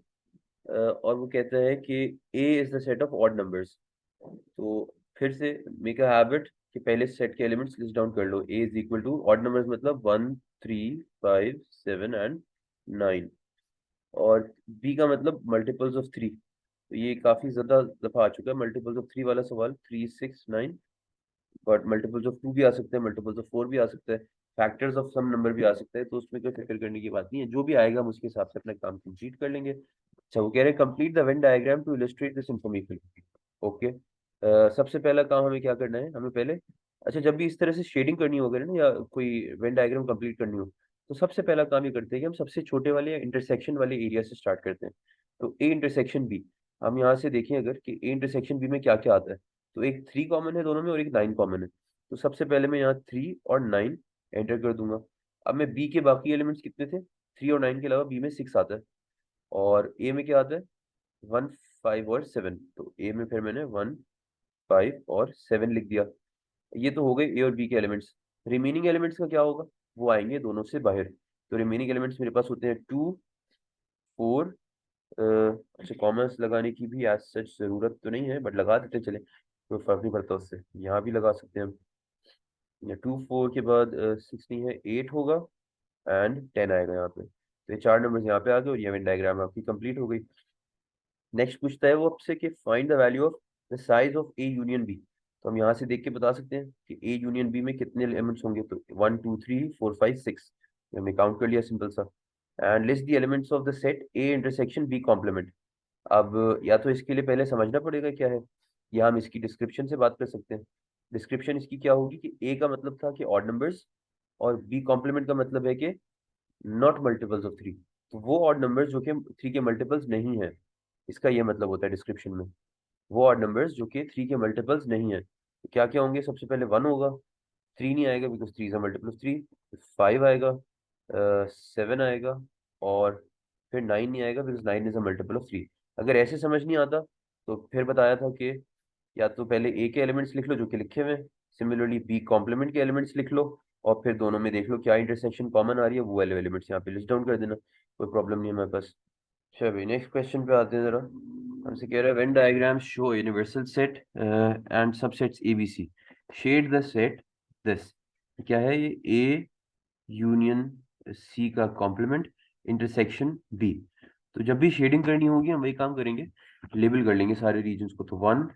Speaker 1: और वो कहता है कि A is the set of odd numbers. तो फिर से मेक अ हैबिट कि पहले सेट के एलिमेंट्स लिस्ट डाउन कर लो। A is equal to odd numbers मतलब 1 3 5 7 एंड 9, और बी का मतलब मल्टीपल्स ऑफ 3। तो ये काफी ज्यादा दफा आ चुका है मल्टीपल्स ऑफ 3 वाला सवाल, 3 6 9, बट मल्टीपल्स ऑफ 2 भी आ सकते हैं, मल्टीपल्स ऑफ 4 भी आ सकते हैं, फैक्टर्स ऑफ सम नंबर भी आ सकते हैं। तो उसमें कोई फिक्र करने की बात नहीं है, जो भी आएगा हम उसके हिसाब से अपना काम कंप्लीट कर लेंगे। अच्छा, वो कह रहे हैं complete the Venn diagram to illustrate this information. Okay, सबसे पहला काम हमें क्या करना है, हमें पहले, अच्छा जब भी इस तरह से शेडिंग करनी हो वगैरह ना, या कोई वेन डायग्राम कंप्लीट करनी हो, तो सबसे पहला काम ये करते हैं कि हम सबसे छोटे वाले या इंटरसेक्शन वाले एरिया से स्टार्ट करते हैं। तो ए इंटरसेक्शन बी, हम यहाँ से देखें अगर कि ए इंटरसेक्शन बी में क्या क्या आता है, तो एक 3 कॉमन है दोनों में और एक 9 कॉमन है। तो सबसे पहले मैं यहाँ 3 और 9 एंटर कर दूंगा। अब मैं बी के बाकी एलिमेंट्स कितने थे, 3 और 9 के अलावा बी में 6 आता है, और ए में क्या आता है 1 5 और 7। तो ए में फिर मैंने 1 5 और 7 लिख दिया। ये तो हो गए ए और बी के एलिमेंट्स। रिमेनिंग एलिमेंट्स का क्या होगा, वो आएंगे दोनों से बाहर। तो रिमेनिंग एलिमेंट्स मेरे पास होते हैं 2 4, अच्छा कॉमर्स लगाने की भी एज सच जरूरत तो नहीं है, बट लगा देते चले, कोई फर्क नहीं पड़ता उससे, यहाँ भी लगा सकते हैं हम। 2 4 के बाद 6 नहीं है, 8 होगा एंड 10 आएगा यहाँ पे। तो ये 4 नंबर्स यहाँ पे आ गए और ये वेन डायग्राम आपकी कंप्लीट हो गई। नेक्स्ट पूछता है वो आपसे कि find the value of the size of A union B. तो हम यहाँ से देख के बता सकते हैं कि ए यूनियन बी में कितने एलिमेंट्स होंगे। तो 1 2 3 4 5 6, हमने काउंट कर लिया सिंपल सा। And list the elements of the set A intersection B complement. अब या तो इसके लिए पहले समझना पड़ेगा क्या है, या हम इसकी डिस्क्रिप्शन से बात कर सकते हैं। डिस्क्रिप्शन इसकी क्या होगी कि ए का मतलब था कि ऑड नंबर्स, और बी कॉम्प्लीमेंट का मतलब है कि नॉट मल्टीपल्स ऑफ 3। तो वो ऑड नंबर्स जो कि 3 के मल्टीपल्स नहीं है, इसका ये मतलब होता है डिस्क्रिप्शन में। वो ऑड नंबर्स जो कि 3 के मल्टीपल्स नहीं है, तो क्या क्या होंगे, सबसे पहले 1 होगा, 3 नहीं आएगा because 3 is a multiple of 3, 5 आएगा, 7 आएगा, और फिर 9 नहीं आएगा because 9 is a multiple of 3। अगर ऐसे समझ नहीं आता तो फिर बताया था कि या तो पहले ए के एलिमेंट्स लिख लो जो कि लिखे हुए हैं, सिमिलरली बी कॉम्प्लीमेंट के एलिमेंट्स लिख लो, और फिर दोनों में देख लो क्या इंटरसेक्शन कॉमन आ रही है, वो वाले एलिमेंट्स यहाँ पे लिस्ट डाउन कर देना, कोई प्रॉब्लम नहीं है हमारे पास। अच्छा भाई नेक्स्ट क्वेश्चन पे आते हैं जरा। हमसे कह रहा है Venn diagram show universal set and subsets A B C, shade the set this. क्या है ये, ए यूनियन सी का कॉम्प्लीमेंट इंटरसेक्शन बी। तो जब भी शेडिंग करनी होगी हम वही काम करेंगे, लेबल कर लेंगे सारे रीजन्स को। तो 1,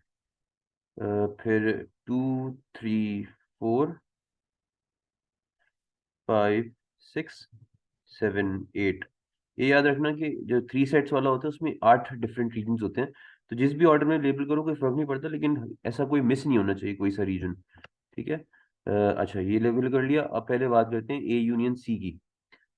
Speaker 1: फिर 2 3 4 5 6 7 8। ये याद रखना कि जो 3 सेट्स वाला होता है उसमें 8 डिफरेंट रीजन्स होते हैं। तो जिस भी ऑर्डर में लेबल करो कोई फर्क नहीं पड़ता, लेकिन ऐसा कोई मिस नहीं होना चाहिए कोई सा रीजन। ठीक है, अच्छा ये लेबल कर लिया। अब पहले बात करते हैं ए यूनियन सी की।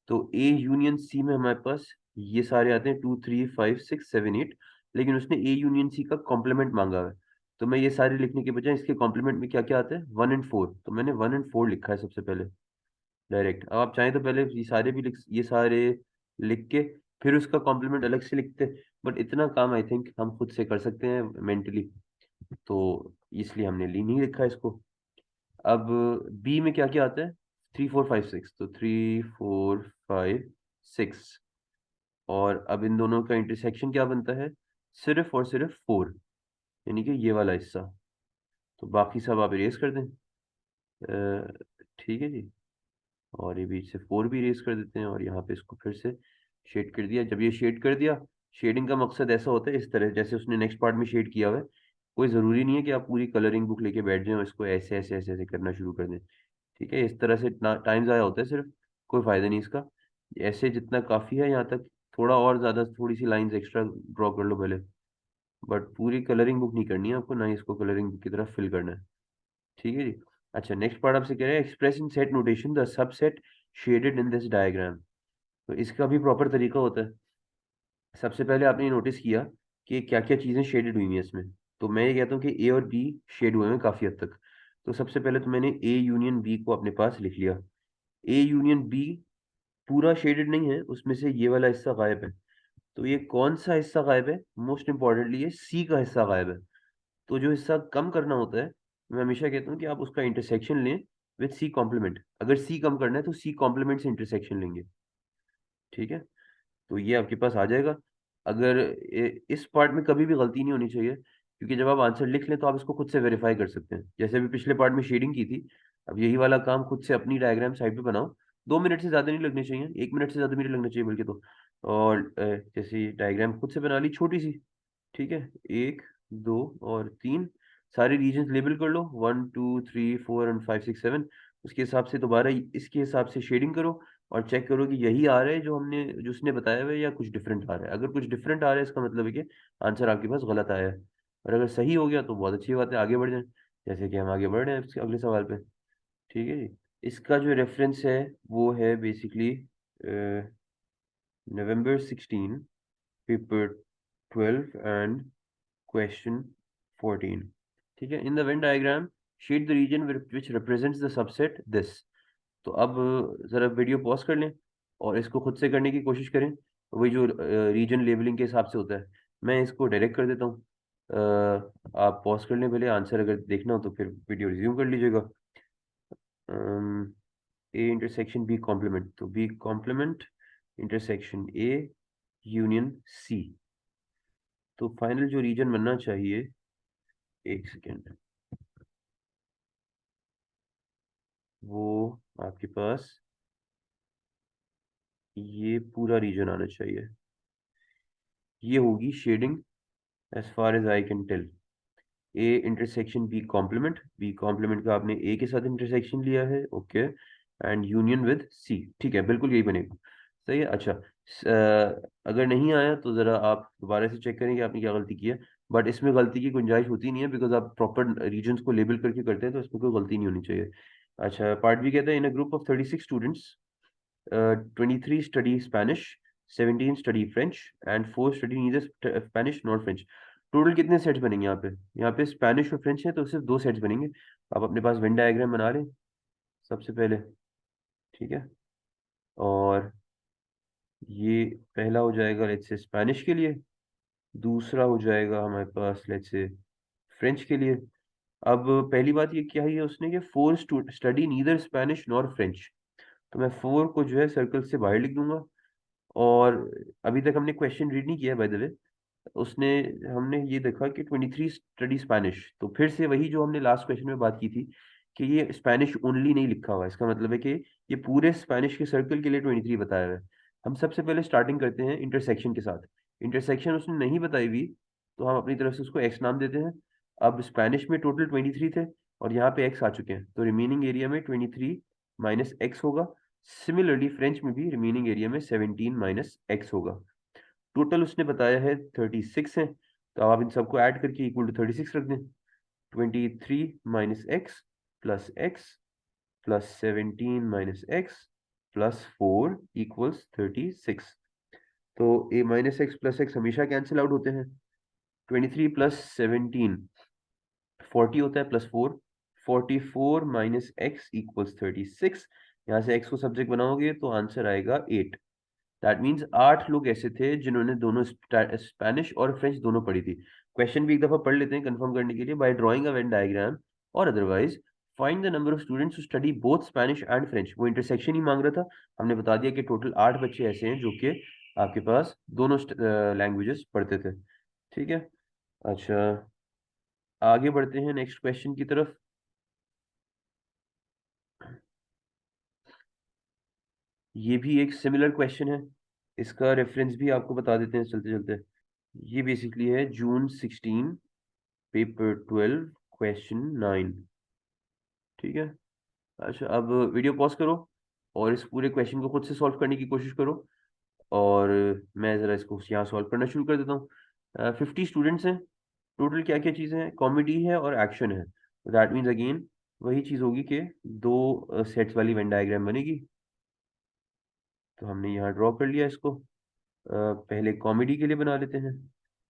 Speaker 1: तो ए यूनियन सी में हमारे पास ये सारे आते हैं 2 3 5 6 7 8, लेकिन उसने ए यूनियन सी का कॉम्प्लीमेंट मांगा है। तो मैं ये सारे लिखने के बजाय इसके कॉम्प्लीमेंट में क्या क्या आता है 1 एंड 4, तो मैंने 1 एंड 4 लिखा है सबसे पहले डायरेक्ट। अब आप चाहें तो पहले ये सारे भी लिख, ये सारे लिख के फिर उसका कॉम्प्लीमेंट अलग से लिखते, बट इतना काम आई थिंक हम खुद से कर सकते हैं मेंटली, तो इसलिए हमने ली नहीं लिखा इसको। अब बी में क्या क्या आता है 3 4 5 6, तो 3 4 5 6, और अब इन दोनों का इंटरसेक्शन क्या बनता है, सिर्फ और सिर्फ 4, यानी कि ये वाला हिस्सा। तो बाकी सब आप इरेज कर दें, ठीक है जी। और ये बीच से 4 भी इरेज कर देते हैं, और यहाँ पे इसको फिर से शेड कर दिया। जब ये शेड कर दिया, शेडिंग का मकसद ऐसा होता है इस तरह जैसे उसने नेक्स्ट पार्ट में शेड किया हुआ है। कोई ज़रूरी नहीं है कि आप पूरी कलरिंग बुक लेके बैठ जाएं और इसको ऐसे ऐसे ऐसे ऐसे करना शुरू कर दें। ठीक है, इस तरह से टाइम ज़ाया होता है सिर्फ, कोई फ़ायदा नहीं इसका। ऐसे जितना काफ़ी है यहाँ तक, थोड़ा और ज़्यादा थोड़ी सी लाइंस एक्स्ट्रा ड्रॉ कर लो पहले, बट पूरी कलरिंग बुक नहीं करनी है आपको, ना ही इसको कलरिंग बुक की तरफ फिल करना है। ठीक है जी। अच्छा नेक्स्ट पार्ट आपसे कह रहे हैं express in set notation the subset shaded in this diagram. तो इसका भी प्रॉपर तरीका होता है। सबसे पहले आपने नोटिस किया कि क्या क्या चीज़ें शेडेड हुई हैं इसमें। तो मैं ये कहता हूँ कि ए और बी शेड हुए हैं काफ़ी हद तक। तो सबसे पहले तो मैंने ए यूनियन बी को अपने पास लिख लिया। ए यूनियन बी पूरा शेडेड नहीं है, उसमें से ये वाला हिस्सा गायब है। तो ये कौन सा हिस्सा गायब है, मोस्ट इंपॉर्टेंटली ये सी का हिस्सा गायब है। तो जो हिस्सा कम करना होता है, मैं हमेशा कहता हूँ कि आप उसका इंटरसेक्शन लें विद सी कॉम्प्लीमेंट। अगर सी कम करना है तो सी कॉम्प्लीमेंट से इंटरसेक्शन लेंगे। ठीक है, तो ये आपके पास आ जाएगा। अगर इस पार्ट में कभी भी गलती नहीं होनी चाहिए क्योंकि जब आप आंसर लिख लें तो आप इसको खुद से वेरीफाई कर सकते हैं। जैसे अभी पिछले पार्ट में शेडिंग की थी, अब यही वाला काम खुद से अपनी डायग्राम साइड पे बनाओ। 2 मिनट से ज्यादा नहीं लगने चाहिए, 1 मिनट से ज्यादा भी नहीं लगना चाहिए बल्कि तो। और जैसे डायग्राम खुद से बना ली छोटी सी, ठीक है, 1, 2 और 3, सारे रीजन लेबल कर लो, 1, 2, 3, 4 एंड 5, 6, 7। उसके हिसाब से दोबारा इसके हिसाब से शेडिंग करो और चेक करो कि यही आ रहा है जो उसने बताया हुआ है, या कुछ डिफरेंट आ रहा है। अगर कुछ डिफरेंट आ रहा है इसका मतलब है कि आंसर आपके पास गलत आया है, और अगर सही हो गया तो बहुत अच्छी बात है, आगे बढ़ जाए। जैसे कि हम आगे बढ़ रहे हैं इसके अगले सवाल पे। ठीक है जी। इसका जो रेफरेंस है वो है basically November 16, paper 12 and question 14। ठीक है, in the Venn diagram shade the region which represents the subset this. तो अब जरा वीडियो पॉज कर लें और इसको खुद से करने की कोशिश करें, वही जो रीजन लेबलिंग के हिसाब से होता है। मैं इसको डायरेक्ट कर देता हूँ। आप पॉज कर लें पहले, आंसर अगर देखना हो तो फिर वीडियो रिज्यूम कर लीजिएगा। ए इंटरसेक्शन बी कॉम्प्लीमेंट, तो B complement intersection A union C. तो फाइनल जो रीजन बनना चाहिए, एक सेकेंड, वो आपके पास ये पूरा रीजन आना चाहिए। ये होगी shading as far as I can tell. A intersection B complement, B complement का आपने ए के साथ इंटरसेक्शन लिया है, okay, and union with C. ठीक है, बिल्कुल यही बनेगा। सही है। अच्छा, अगर नहीं आया तो जरा आप दोबारा से चेक करें कि आपने क्या गलती की है। बट इसमें गलती की गुंजाइश होती नहीं है, बिकॉज आप प्रॉपर रीजन्स को लेबल करके करते हैं, तो इसमें कोई गलती नहीं होनी चाहिए। अच्छा, पार्ट बी कहता है in a group of 36 students, 23 study Spanish, 17 study French and 4 study neither Spanish nor French। Total कितने सेट्स बनेंगे यहाँ पे? यहाँ पे स्पेनिश और फ्रेंच है तो सिर्फ 2 सेट्स बनेंगे। आप अपने पास वेन डायग्राम बना लें सबसे पहले। ठीक है, और ये पहला हो जाएगा लेट्स से स्पेनिश के लिए, दूसरा हो जाएगा हमारे पास लेट्स से फ्रेंच के लिए। अब पहली बात ये क्या है उसने कि 4 study neither Spanish nor French, तो मैं 4 को जो है सर्कल से बाहर लिख दूंगा। और अभी तक हमने क्वेश्चन रीड नहीं किया बाय द वे, उसने हमने ये देखा कि 23 स्टडी स्पेनिश, तो फिर से वही जो हमने लास्ट क्वेश्चन में बात की थी कि ये स्पेनिश ओनली नहीं लिखा हुआ है, इसका मतलब है कि ये पूरे स्पेनिश के सर्कल के लिए 23 बताया हुआ है। हम सबसे पहले स्टार्टिंग करते हैं इंटरसेक्शन के साथ। इंटरसेक्शन उसने नहीं बताई हुई, तो हम अपनी तरफ से उसको एक्स नाम देते हैं। अब स्पेनिश में टोटल 23 थे और यहाँ पे एक्स आ चुके हैं, तो रिमेनिंग एरिया में 23 माइनस एक्स होगा। सिमिलरली फ्रेंच में भी रिमेनिंग एरिया में 17 माइनस एक्स होगा। टोटल उसने बताया है 36 है, तो अब आप इन सबको ऐड करके इक्वल टू 36 रख दें। 23 minus x plus x plus 17 minus x plus 4 equals 36। तो ए माइनस एक्स प्लस एक्स हमेशा कैंसिल आउट होते हैं। 23 प्लस 17 40 होता है, प्लस 4 44 माइनस एक्स इक्वल्स 36। यहाँ से एक्स को सब्जेक्ट बनाओगे तो आंसर आएगा 8। दैट मीन्स 8 लोग ऐसे थे जिन्होंने दोनों स्पेनिश और फ्रेंच दोनों पढ़ी थी। क्वेश्चन भी एक दफा पढ़ लेते हैं कंफर्म करने के लिए। By drawing a Venn diagram or otherwise find the number of students who study both Spanish and French. वो इंटरसेक्शन ही मांग रहा था, हमने बता दिया कि टोटल 8 बच्चे ऐसे हैं जो कि आपके पास दोनों लैंग्वेजेस पढ़ते थे। ठीक है, अच्छा आगे बढ़ते हैं नेक्स्ट क्वेश्चन की तरफ। ये भी एक सिमिलर क्वेश्चन है, इसका रेफरेंस भी आपको बता देते हैं चलते चलते। ये बेसिकली है June 16, पेपर 12, क्वेश्चन 9। ठीक है, अच्छा अब वीडियो पॉज करो और इस पूरे क्वेश्चन को खुद से सॉल्व करने की कोशिश करो, और मैं ज़रा इसको यहाँ सॉल्व करना शुरू कर देता हूँ। 50 स्टूडेंट्स हैं टोटल। क्या क्या चीज़ें हैं? कॉमेडी है और एक्शन है, दैट मीन्स अगेन वही चीज़ होगी कि 2 सेट्स वाली वेन डायग्राम बनेगी। तो हमने यहाँ ड्रॉ कर लिया इसको। पहले कॉमेडी के लिए बना लेते हैं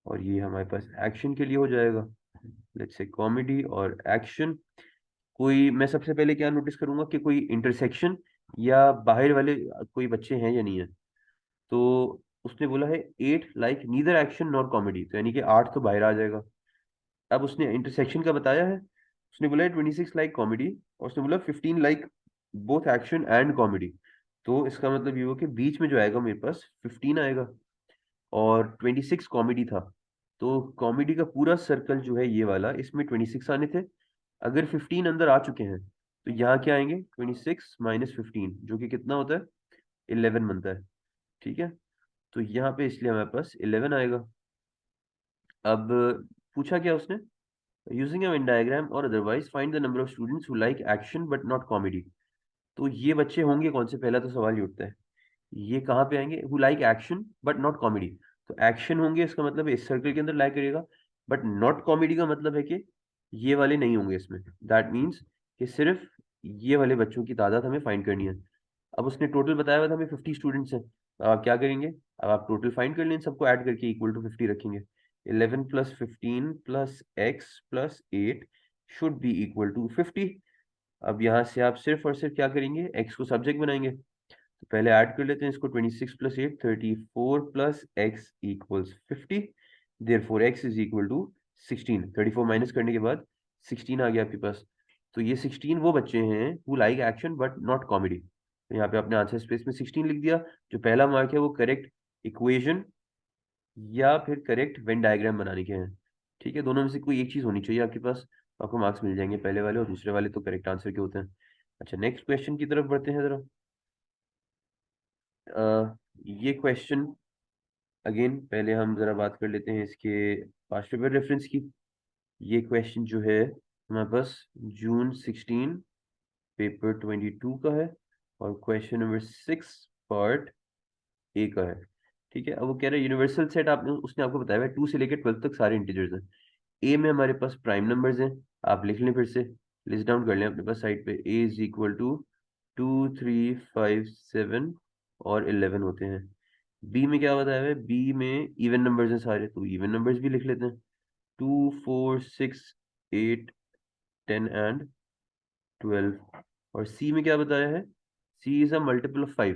Speaker 1: और ये हमारे पास एक्शन के लिए हो जाएगा। लेट्स से कॉमेडी और एक्शन। कोई मैं सबसे पहले क्या नोटिस करूंगा कि कोई इंटरसेक्शन या बाहर वाले कोई बच्चे हैं या नहीं है। तो उसने बोला है 8 like neither action nor comedy, तो यानी कि 8 तो बाहर आ जाएगा। अब उसने इंटरसेक्शन का बताया है, उसने बोला है 26 लाइक कॉमेडी, और उसने बोला 15 like both action and comedy. तो इसका मतलब ये हुआ कि बीच में जो आएगा मेरे पास 15 आएगा और 26 कॉमेडी था। तो कॉमेडी का पूरा सर्कल जो है ये वाला, इसमें 26 आने थे। अगर 15 अंदर आ चुके हैं तो यहाँ क्या आएंगे, 26 माइनस 15, जो कि कितना होता है, 11 बनता है। ठीक है, तो यहाँ पे इसलिए हमारे पास 11 आएगा। अब पूछा क्या उसने, using a Venn diagram or otherwise find the number of students who like action but not comedy. तो ये बच्चे होंगे कौन से, पहला तो सवाल ये उठता है, ये कहाँ पे आएंगे, who like action but not comedy. तो एक्शन होंगे, इसका मतलब है इस सर्कल के अंदर लाइक करेगा, बट नॉट कॉमेडी का मतलब है कि ये वाले नहीं होंगे इसमें। दैट मीन्स कि सिर्फ ये वाले बच्चों की तादाद हमें फाइंड करनी है। अब उसने टोटल बताया हुआ था हमें 50 स्टूडेंट्स हैं, अब आप क्या करेंगे, अब आप टोटल फाइंड कर लें, सबको ऐड करके इक्वल टू 50 रखेंगे। 11 plus 15 plus x plus 8 should be equal to 50। अब यहाँ से आप सिर्फ और सिर्फ क्या करेंगे, एक्स को सब्जेक्ट बनाएंगे। तो पहले ऐड कर लेते हैं इसको, 26 plus 8 34 plus x equals 50। Therefore x is equal to 16। 34 minus करने के बाद 16 आ गया आपके पास। तो ये 16 वो बच्चे हैं who like action but not comedy. तो यहाँ पे आपने आंसर स्पेस में 16 लिख दिया। जो पहला मार्क है वो करेक्ट इक्वेशन या फिर करेक्ट वेन डायग्राम बनाने के हैं। ठीक है, दोनों में से कोई एक चीज होनी चाहिए आपके पास, तो आपको मार्क्स मिल जाएंगे, पहले वाले और दूसरे वाले तो करेक्ट आंसर के होते हैं। अच्छा, नेक्स्ट क्वेश्चन की तरफ बढ़ते हैं जरा। ये क्वेश्चन अगेन पहले हम जरा बात कर लेते हैं इसके पास्ट पेपर रेफरेंस की। ये क्वेश्चन जो है हमारे पास जून 16 पेपर 22 का है, और क्वेश्चन नंबर 6 पार्ट ए का है। ठीक है, अब वो कह रहा है यूनिवर्सल सेट, आपने उसने आपको बताया है 2 से लेकर 12 तक सारे इंटीजर्स हैं। ए में हमारे पास प्राइम नंबर्स हैं, आप लिख लें फिर से, लिस्ट डाउन कर लें अपने पास साइड पे। ए इज इक्वल टू 2 3 5 7 और 11 होते हैं। बी में क्या बताया है, बी में इवन नंबर्स हैं सारे, तो इवन नंबर्स भी लिख लेते हैं, 2 4 6 8 10 एंड 12। और सी में क्या बताया है, सी इज अ मल्टीपल ऑफ 5,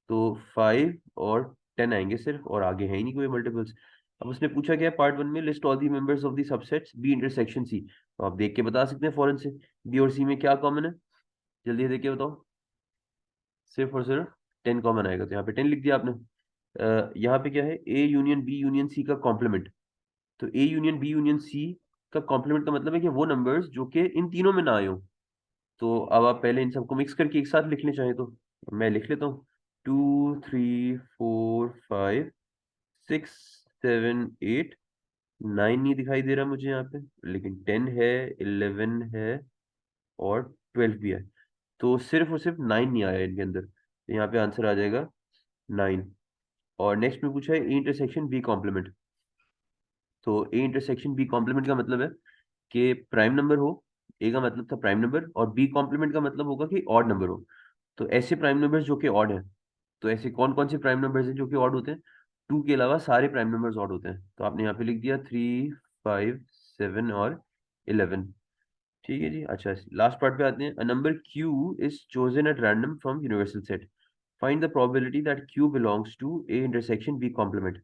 Speaker 1: तो 5 और 10 आएंगे सिर्फ, और आगे है ही नहीं कोई मल्टीपल्स। अब उसने पूछा क्या है पार्ट 1 में, list all the members of the subsets B intersection C. तो आप देख के बता सकते हैं फौरन से, बी और सी में क्या कॉमन है, जल्दी देख के बताओ। सिर्फ और सिर्फ 10 कॉमन आएगा, तो यहाँ पे 10 लिख दिया आपने। यहाँ पे क्या है, A union B union C का कॉम्प्लीमेंट। तो A union B union C का कॉम्प्लीमेंट का मतलब है कि वो नंबर्स जो कि इन तीनों में ना आए हो। तो अब आप पहले इन सबको मिक्स करके एक साथ लिख लें चाहे तो, मैं लिख लेता हूँ। 2 3 4 5 6 7 8 9 नहीं दिखाई दे रहा मुझे यहाँ पे, लेकिन 10 है, 11 है और 12 भी है। तो सिर्फ और सिर्फ 9 नहीं आया इनके अंदर, तो यहाँ पे आंसर आ जाएगा 9। और नेक्स्ट में पूछा है ए इंटरसेक्शन बी कॉम्प्लीमेंट। तो ए इंटरसेक्शन बी कॉम्प्लीमेंट का मतलब है कि प्राइम नंबर हो, ए का मतलब था प्राइम नंबर, और बी कॉम्प्लीमेंट का मतलब होगा कि ऑड नंबर हो। तो ऐसे प्राइम नंबर्स जो कि ऑड हैं, तो ऐसे कौन कौन से प्राइम नंबर्स हैं जो कि ऑड होते हैं, 2 के अलावा सारे प्राइम नंबर्स ऑड होते हैं। तो आपने यहाँ पे लिख दिया 3 5 7 और 11। ठीक है जी। अच्छा, लास्ट पार्ट पे आते हैं। A number q is chosen at random from universal set, find the probability that q belongs to A intersection B complement.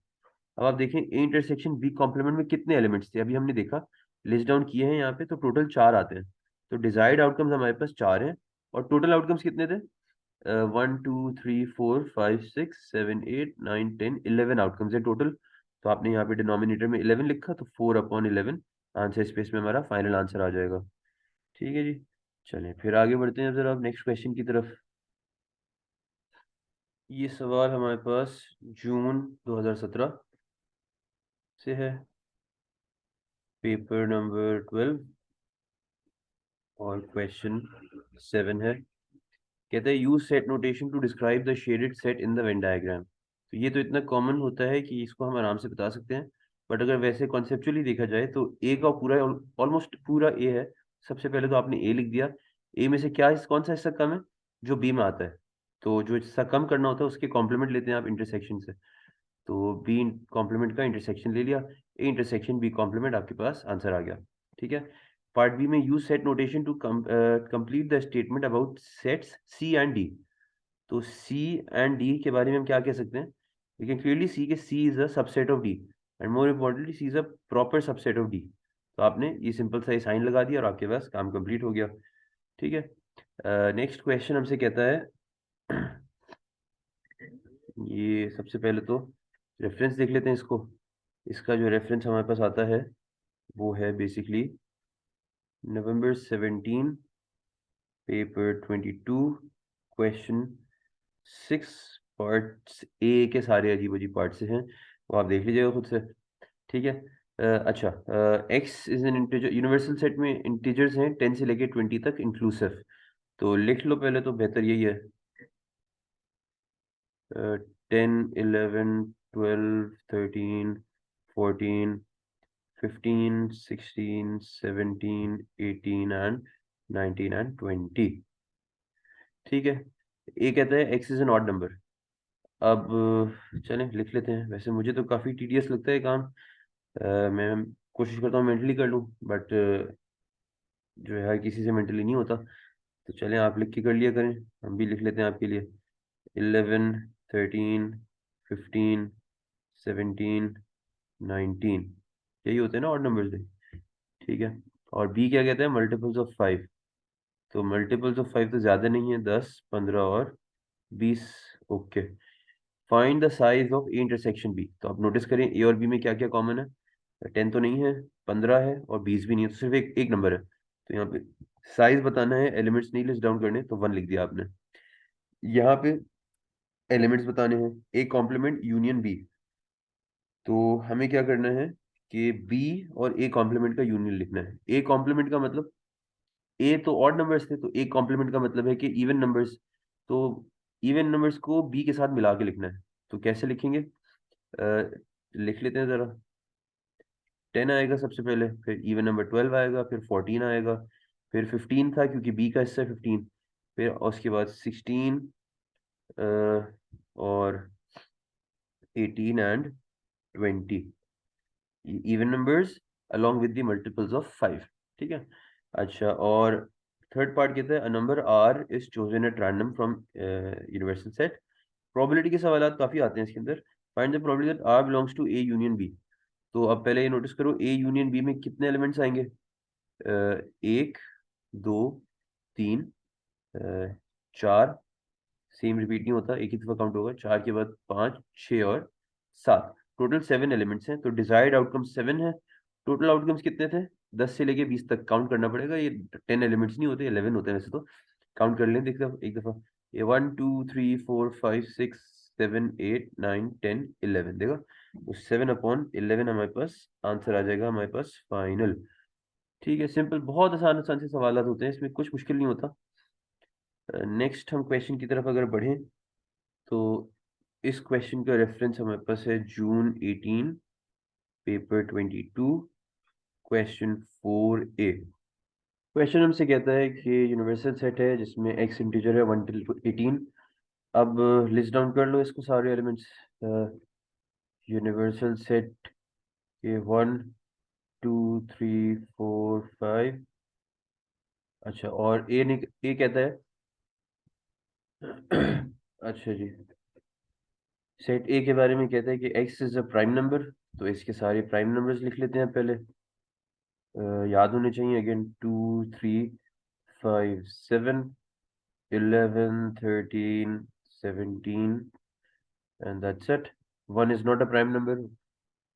Speaker 1: अब आप देखें ए इंटरसेक्शन बी कॉम्प्लीमेंट में कितने एलिमेंट्स थे, अभी हमने देखा, लिस्ट डाउन किए हैं यहाँ पे, तो टोटल 4 आते हैं। तो डिजायर्ड आउटकम्स हमारे पास 4 हैं, और टोटल आउटकम्स कितने थे, 1 2 3 4 5 6 7 8 9 10 11 आउटकम्स है टोटल। तो आपने यहाँ पे डिनोमिनेटर में 11 लिखा, तो 4/11 आंसर स्पेस में हमारा फाइनल आंसर आ जाएगा। ठीक है जी। चलें फिर आगे बढ़ते हैं जरा नेक्स्ट क्वेश्चन की तरफ। ये सवाल हमारे पास जून 2017 से है, पेपर नंबर 12, और क्वेश्चन 7 है। कहते हैं use set notation to describe the shaded set in the Venn diagram. तो ये तो इतना कॉमन होता है कि इसको हम आराम से बता सकते हैं, बट अगर वैसे कॉन्सेप्चुअली देखा जाए तो ए का पूरा, ऑलमोस्ट पूरा ए है। सबसे पहले तो आपने ए लिख दिया, ए में से क्या कौन सा हिस्सा कम है, जो बी में आता है। तो जो हिस्सा कम करना होता है उसके कॉम्प्लीमेंट लेते हैं आप इंटरसेक्शन से। तो बी कॉम्प्लीमेंट का इंटरसेक्शन ले लिया, ए इंटरसेक्शन बी कॉम्प्लीमेंट, आपके पास आंसर आ गया। ठीक है। पार्ट बी में use set notation to complete the statement about sets C and D. तो सी एंड डी के बारे में हम क्या कह सकते हैं, वी कैन क्लियरली सी के C is a subset of D, and more importantly C is a proper subset of D. तो आपने ये सिंपल सा साइन लगा दिया और आपके पास काम कंप्लीट हो गया। ठीक है। नेक्स्ट क्वेश्चन हमसे कहता है, ये सबसे पहले तो रेफरेंस देख लेते हैं इसको। इसका जो रेफरेंस हमारे पास आता है वो है basically November 17 paper 22 question 6 parts A के सारे अजीब अजीब पार्ट से हैं, वो आप देख लीजिएगा खुद से। ठीक है। अच्छा, x is an integer, universal set में इंटीजर्स हैं 10 से लेके 20 तक इंक्लूसिव, तो लिख लो पहले, तो बेहतर यही है। 10 11 12 13 14 15 16 17 18 एंड 19 एंड 20। ठीक है। ये कहता है x is an odd number. अब चलें लिख लेते हैं। वैसे मुझे तो काफ़ी टीडियस लगता है काम। मैं कोशिश करता हूँ मेंटली कर लूँ, बट जो है किसी से मेंटली नहीं होता। तो चलें आप लिख के कर लिया करें, हम भी लिख लेते हैं आपके लिए। 11 13 15 17 19, यही होते हैं ना ऑड नंबर्स में। ठीक है। और बी क्या कहते हैं, मल्टीपल्स ऑफ 5। तो मल्टीपल्स ऑफ 5 तो ज़्यादा नहीं है, 10 15 और 20। Okay. Find the size of A intersection B. तो आप नोटिस करें ए और बी में क्या क्या कॉमन है। 10 तो नहीं है, 15 है और 20 भी नहीं है, तो सिर्फ एक नंबर है। तो यहाँ पे साइज बताना है, एलिमेंट्स नहीं लिस्ट डाउन करने, तो 1 लिख दिया आपने। यहाँ पे एलिमेंट्स बताने हैं, ए कॉम्प्लीमेंट यूनियन बी। तो हमें क्या करना है कि बी और ए कॉम्प्लीमेंट का यूनियन लिखना है। ए कॉम्प्लीमेंट का मतलब, ए तो ऑड नंबर्स थे, तो ए कॉम्प्लीमेंट का मतलब है कि इवन नंबर्स। तो इवन नंबर्स को बी के साथ मिला के लिखना है। तो कैसे लिखेंगे, लिख लेते हैं जरा। 10 आएगा सबसे पहले, फिर इवन नंबर 12 आएगा, फिर 14 आएगा, फिर 15 था क्योंकि बी का हिस्सा है 15, फिर उसके बाद 16 और 18 and 20 even numbers along with the multiples of 5। ठीक है। अच्छा, और थर्ड पार्ट कहता है a number r is chosen at random from universal set. Probability के सवाल काफी आते हैं इसके अंदर। Find the probability that r belongs to A union B. तो अब पहले ये नोटिस करो, ए यूनियन बी में कितने एलिमेंट्स आएंगे। 1 2 3 4, सेम रिपीट नहीं होता, एक ही दफा काउंट होगा। 4 के बाद 5 6 और 7, टोटल 7 एलिमेंट्स हैं। तो डिजायर्ड आउटकम 7 है। टोटल आउटकम्स कितने थे, 10 से लेके 20 तक काउंट करना पड़ेगा। ये 10 एलिमेंट्स नहीं होते, 11 होते हैं वैसे तो। काउंट कर लें देख एक दफा। ये 1 2 3 4 5 6 7 8 9 10 11 देखो। तो 7/11 हमारे पास आंसर आ जाएगा हमारे पास फाइनल। ठीक है, सिंपल, बहुत आसान आसान से सवाल होते हैं, इसमें कुछ मुश्किल नहीं होता। नेक्स्ट हम क्वेश्चन की तरफ अगर बढ़ें, तो इस क्वेश्चन का रेफरेंस हमारे पास है जून 18 पेपर 22 क्वेश्चन 4A। क्वेश्चन हमसे कहता है कि यूनिवर्सल सेट है जिसमें एक्स इंटीजर है 1 till 18। अब लिस्ट डाउन कर लो इसको सारे एलिमेंट्स। यूनिवर्सल सेट के 1 2 3 4 5। अच्छा, और ए कहता है अच्छा जी, सेट ए के बारे में कहता है कि x is a prime number. तो इसके सारे प्राइम नंबर्स लिख लेते हैं पहले। याद होने चाहिए again, 2 3 5 7 11 13 17 and that's it. 1 is not a prime number,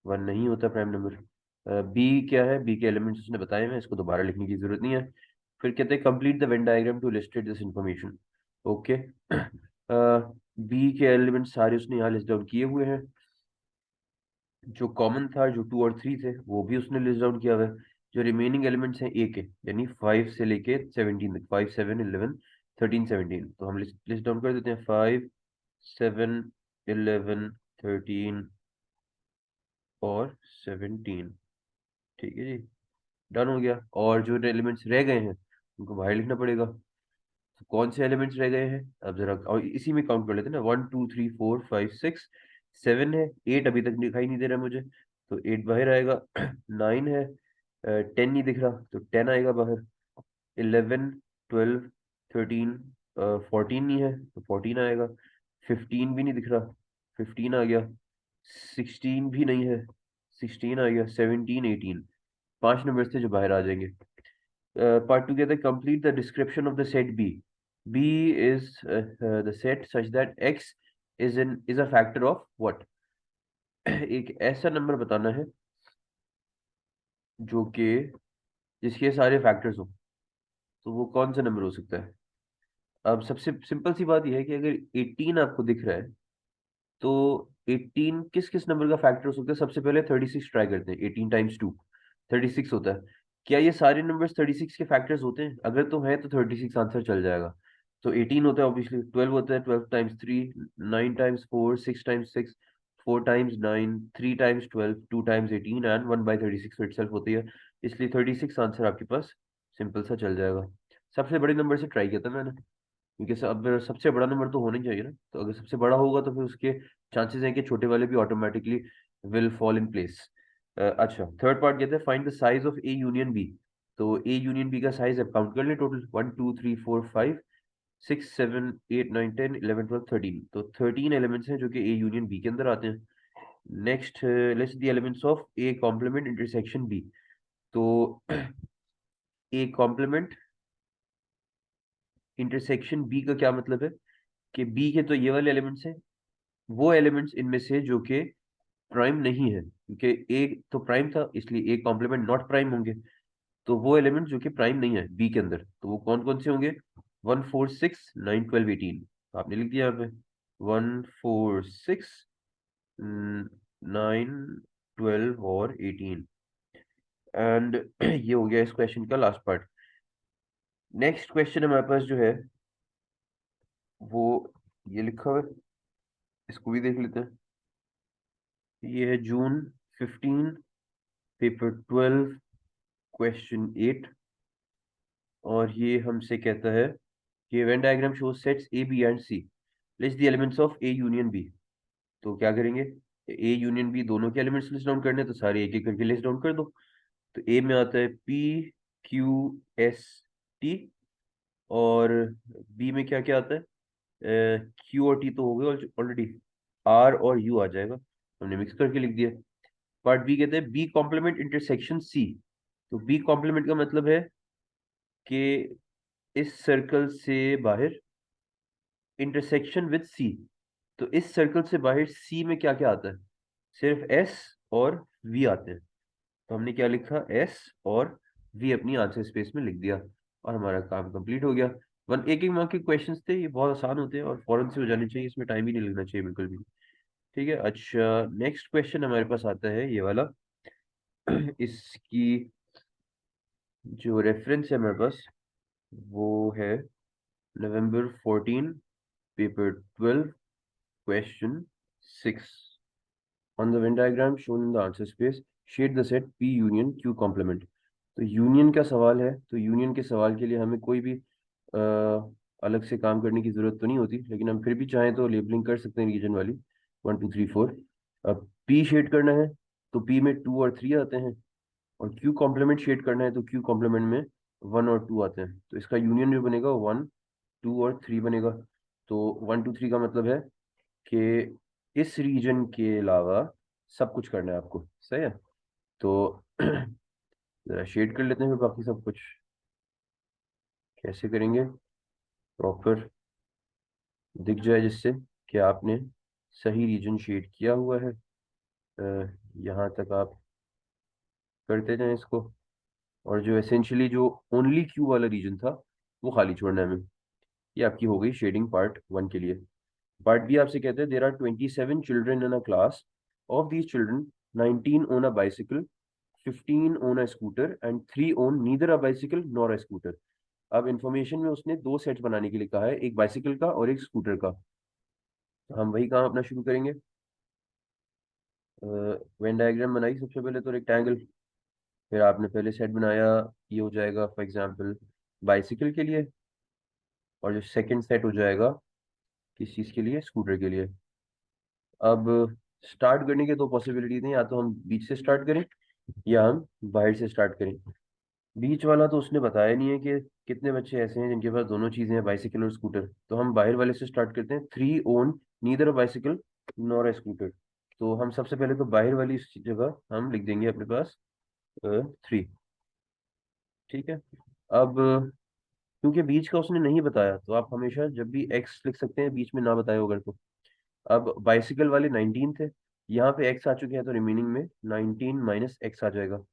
Speaker 1: 1 नहीं होता प्राइम नंबर। बी क्या है, बी के एलिमेंट्स उसने बताए हैं, इसको दोबारा लिखने की जरूरत नहीं है। फिर कहते हैं complete the Venn diagram to illustrate this information. Okay. B के एलिमेंट्स सारे उसने यहाँ लिस्ट डाउन किए हुए हैं। जो कॉमन था, जो 2 और 3 थे, वो भी उसने लिस्ट डाउन किया हुआ है। जो रिमेनिंग एलिमेंट्स हैं ए के, यानी 5 से लेके 17 तक, 5 7 11 13 17, तो हम लिस्ट डाउन कर देते हैं। 5 7 11 13 और 17। ठीक है जी, डन हो गया। और जो एलिमेंट्स रह गए हैं उनको बाहर लिखना पड़ेगा। तो कौन से एलिमेंट्स रह गए हैं, अब जरा और इसी में काउंट कर लेते हैं ना। 1 2 3 4 5 6 7 है, 8 अभी तक दिखाई नहीं दे रहा मुझे, तो 8 बाहर आएगा। 9 है, 10 नहीं दिख रहा, तो 10 आएगा बाहर। 11 12 13 14 नहीं है, तो 14 आएगा। 15 भी नहीं दिख रहा, 15 आ गया। 16 भी नहीं है, 16 आ गया। 17 18, 5 नंबर थे जो बाहर आ जाएंगे। part 2 कहता है complete the description of the set B. B is the set such that X is a factor of what? एक ऐसा नंबर बताना है जो कि जिसके सारे फैक्टर्स हो, तो वो कौन सा नंबर हो सकता है? अब सबसे सिंपल सी बात यह है कि अगर 18 आपको दिख रहा है, तो 18 किस किस नंबर का फैक्टर हो सकता है? सबसे पहले 36 ट्राई करते हैं। 18 टाइम्स 2 36 होता है। क्या ये सारे नंबर्स 36 के फैक्टर्स होते हैं? अगर तो है तो 36 आंसर चल जाएगा। तो 18 होता है ऑब्वियसली, 12 होता है, 12 times 3, 9 times 4, 6 times 6, 4 times 9, 3 times 12, 2 times 18 and 1/36 तो इटसेल्फ होती है। इसलिए 36 आंसर आपके पास सिंपल सा चल जाएगा। सबसे बड़े नंबर से ट्राई किया था मैंने, क्योंकि अब सबसे बड़ा नंबर तो होना ही चाहिए ना। तो अगर सबसे बड़ा होगा तो फिर उसके चांसेस हैं कि छोटे वाले भी automatically will fall in place. अच्छा, थर्ड पार्ट कहते हैं find the size of A union B. तो ए यूनियन बी का साइज अब काउंट कर ले, टोटल 1 2 3 4 5 6 7 8 9 10 11 12 13। तो 13 एलिमेंट्स हैं जो कि ए यूनियन बी के अंदर आते हैं। Next, let's the elements of A complement intersection B. तो ए कॉम्प्लीमेंट इंटरसेक्शन बी का क्या मतलब है कि बी के तो ये वाले एलिमेंट्स हैं, वो एलिमेंट्स इनमें से जो कि प्राइम नहीं है, क्योंकि ए तो प्राइम था इसलिए ए कॉम्प्लीमेंट नॉट प्राइम होंगे। तो वो एलिमेंट जो कि प्राइम नहीं है बी के अंदर, तो वो कौन कौन से होंगे? 1 4 6 9 12 18। तो आपने लिख दिया यहाँ पे 1 4 6 9 12 और 18। एंड ये हो गया इस क्वेश्चन का लास्ट पार्ट। नेक्स्ट क्वेश्चन हमारे पास जो है वो ये लिखा हुआ है, इसको भी देख लेते हैं। ये है जून 15, पेपर 12, क्वेश्चन 8। और ये हमसे कहता है कि Venn diagram shows sets A B and C, list the elements of A union B. तो क्या करेंगे? ए यूनियन बी दोनों के एलिमेंट्स लिस्ट डाउन करने हैं, तो सारे एक एक करके लिस्ट डाउन कर दो। तो ए में आता है पी क्यू एस टी, और बी में क्या क्या आता है? क्यू और टी तो हो गए ऑलरेडी, आर और यू आ जाएगा, हमने मिक्स करके लिख दिया। पार्ट बी कहते हैं बी कॉम्प्लीमेंट इंटरसेक्शन सी। तो बी कॉम्प्लीमेंट का मतलब है कि इस सर्कल से बाहर इंटरसेक्शन विद सी। तो इस सर्कल से बाहर सी में क्या क्या आता है? सिर्फ एस और वी आते हैं। तो हमने क्या लिखा? एस और वी अपनी आंसर स्पेस में लिख दिया, और हमारा काम कंप्लीट हो गया। वन एक एक मार्क के क्वेश्चंस थे, ये बहुत आसान होते हैं और फौरन से हो जाने चाहिए, इसमें टाइम ही नहीं लगना चाहिए बिल्कुल भी। ठीक है, अच्छा नेक्स्ट क्वेश्चन हमारे पास आता है ये वाला। इसकी जो रेफरेंस है हमारे पास वो है November 14, paper 12, question 6। On the Venn diagram shown in the answer space, shade the set P union Q complement। तो यूनियन का सवाल है, तो यूनियन के सवाल के लिए हमें कोई भी अलग से काम करने की जरूरत तो नहीं होती, लेकिन हम फिर भी चाहें तो लेबलिंग कर सकते हैं रीजन वाली 1 2 3 4। अब P शेड करना है तो P में 2 और 3 आते हैं, और Q कॉम्प्लीमेंट शेड करना है तो Q कॉम्प्लीमेंट में 1 और 2 आते हैं। तो इसका यूनियन जो बनेगा 1 2 और 3 बनेगा। तो 1 2 3 का मतलब है कि इस रीजन के अलावा सब कुछ करना है आपको, सही है? तो जरा शेड कर लेते हैं फिर बाकी सब कुछ। कैसे करेंगे? प्रॉपर दिख जाए जिससे कि आपने सही रीजन शेड किया हुआ है। यहाँ तक आप करते जाएं इसको, और जो एसेंशियली जो ओनली क्यू वाला रीजन था वो खाली छोड़ना है हमें। ये आपकी हो गई शेडिंग पार्ट 1 के लिए। पार्ट बी आपसे कहते हैं there are 27 children in a class, of these children 19 own a bicycle, 15 own a scooter and 3 own neither a bicycle nor a scooter. अब इन्फॉर्मेशन में उसने दो सेट्स बनाने के लिए कहा है, एक बाइसिकल का और एक स्कूटर का। तो हम वही काम अपना शुरू करेंगे। वेन डायग्राम बनाई सबसे पहले तो रेक्टेंगल, फिर आपने पहले सेट बनाया, ये हो जाएगा फॉर एग्जांपल बाइसिकल के लिए, और जो सेकंड सेट हो जाएगा किस चीज़ के लिए? स्कूटर के लिए। अब स्टार्ट करने के दो पॉसिबिलिटीज हैं, या तो हम बीच से स्टार्ट करें या हम बाहर से स्टार्ट करें। बीच वाला तो उसने बताया नहीं है कि कितने बच्चे ऐसे हैं जिनके पास दोनों चीजें हैं, बाइसिकल और स्कूटर। तो हम बाहर वाले से स्टार्ट करते हैं, 3 own neither a bicycle nor a scooter. तो हम सबसे पहले तो बाहर वाली इस जगह हम लिख देंगे अपने पास 3। ठीक है। अब क्योंकि बीच का उसने नहीं बताया, तो आप हमेशा जब भी एक्स लिख सकते हैं बीच में ना बताए होगा तो। अब बाइसिकल वाले 19 थे, यहाँ पे x आ चुके हैं तो रिमेनिंग में 19 माइनस एक्स आ जाएगा।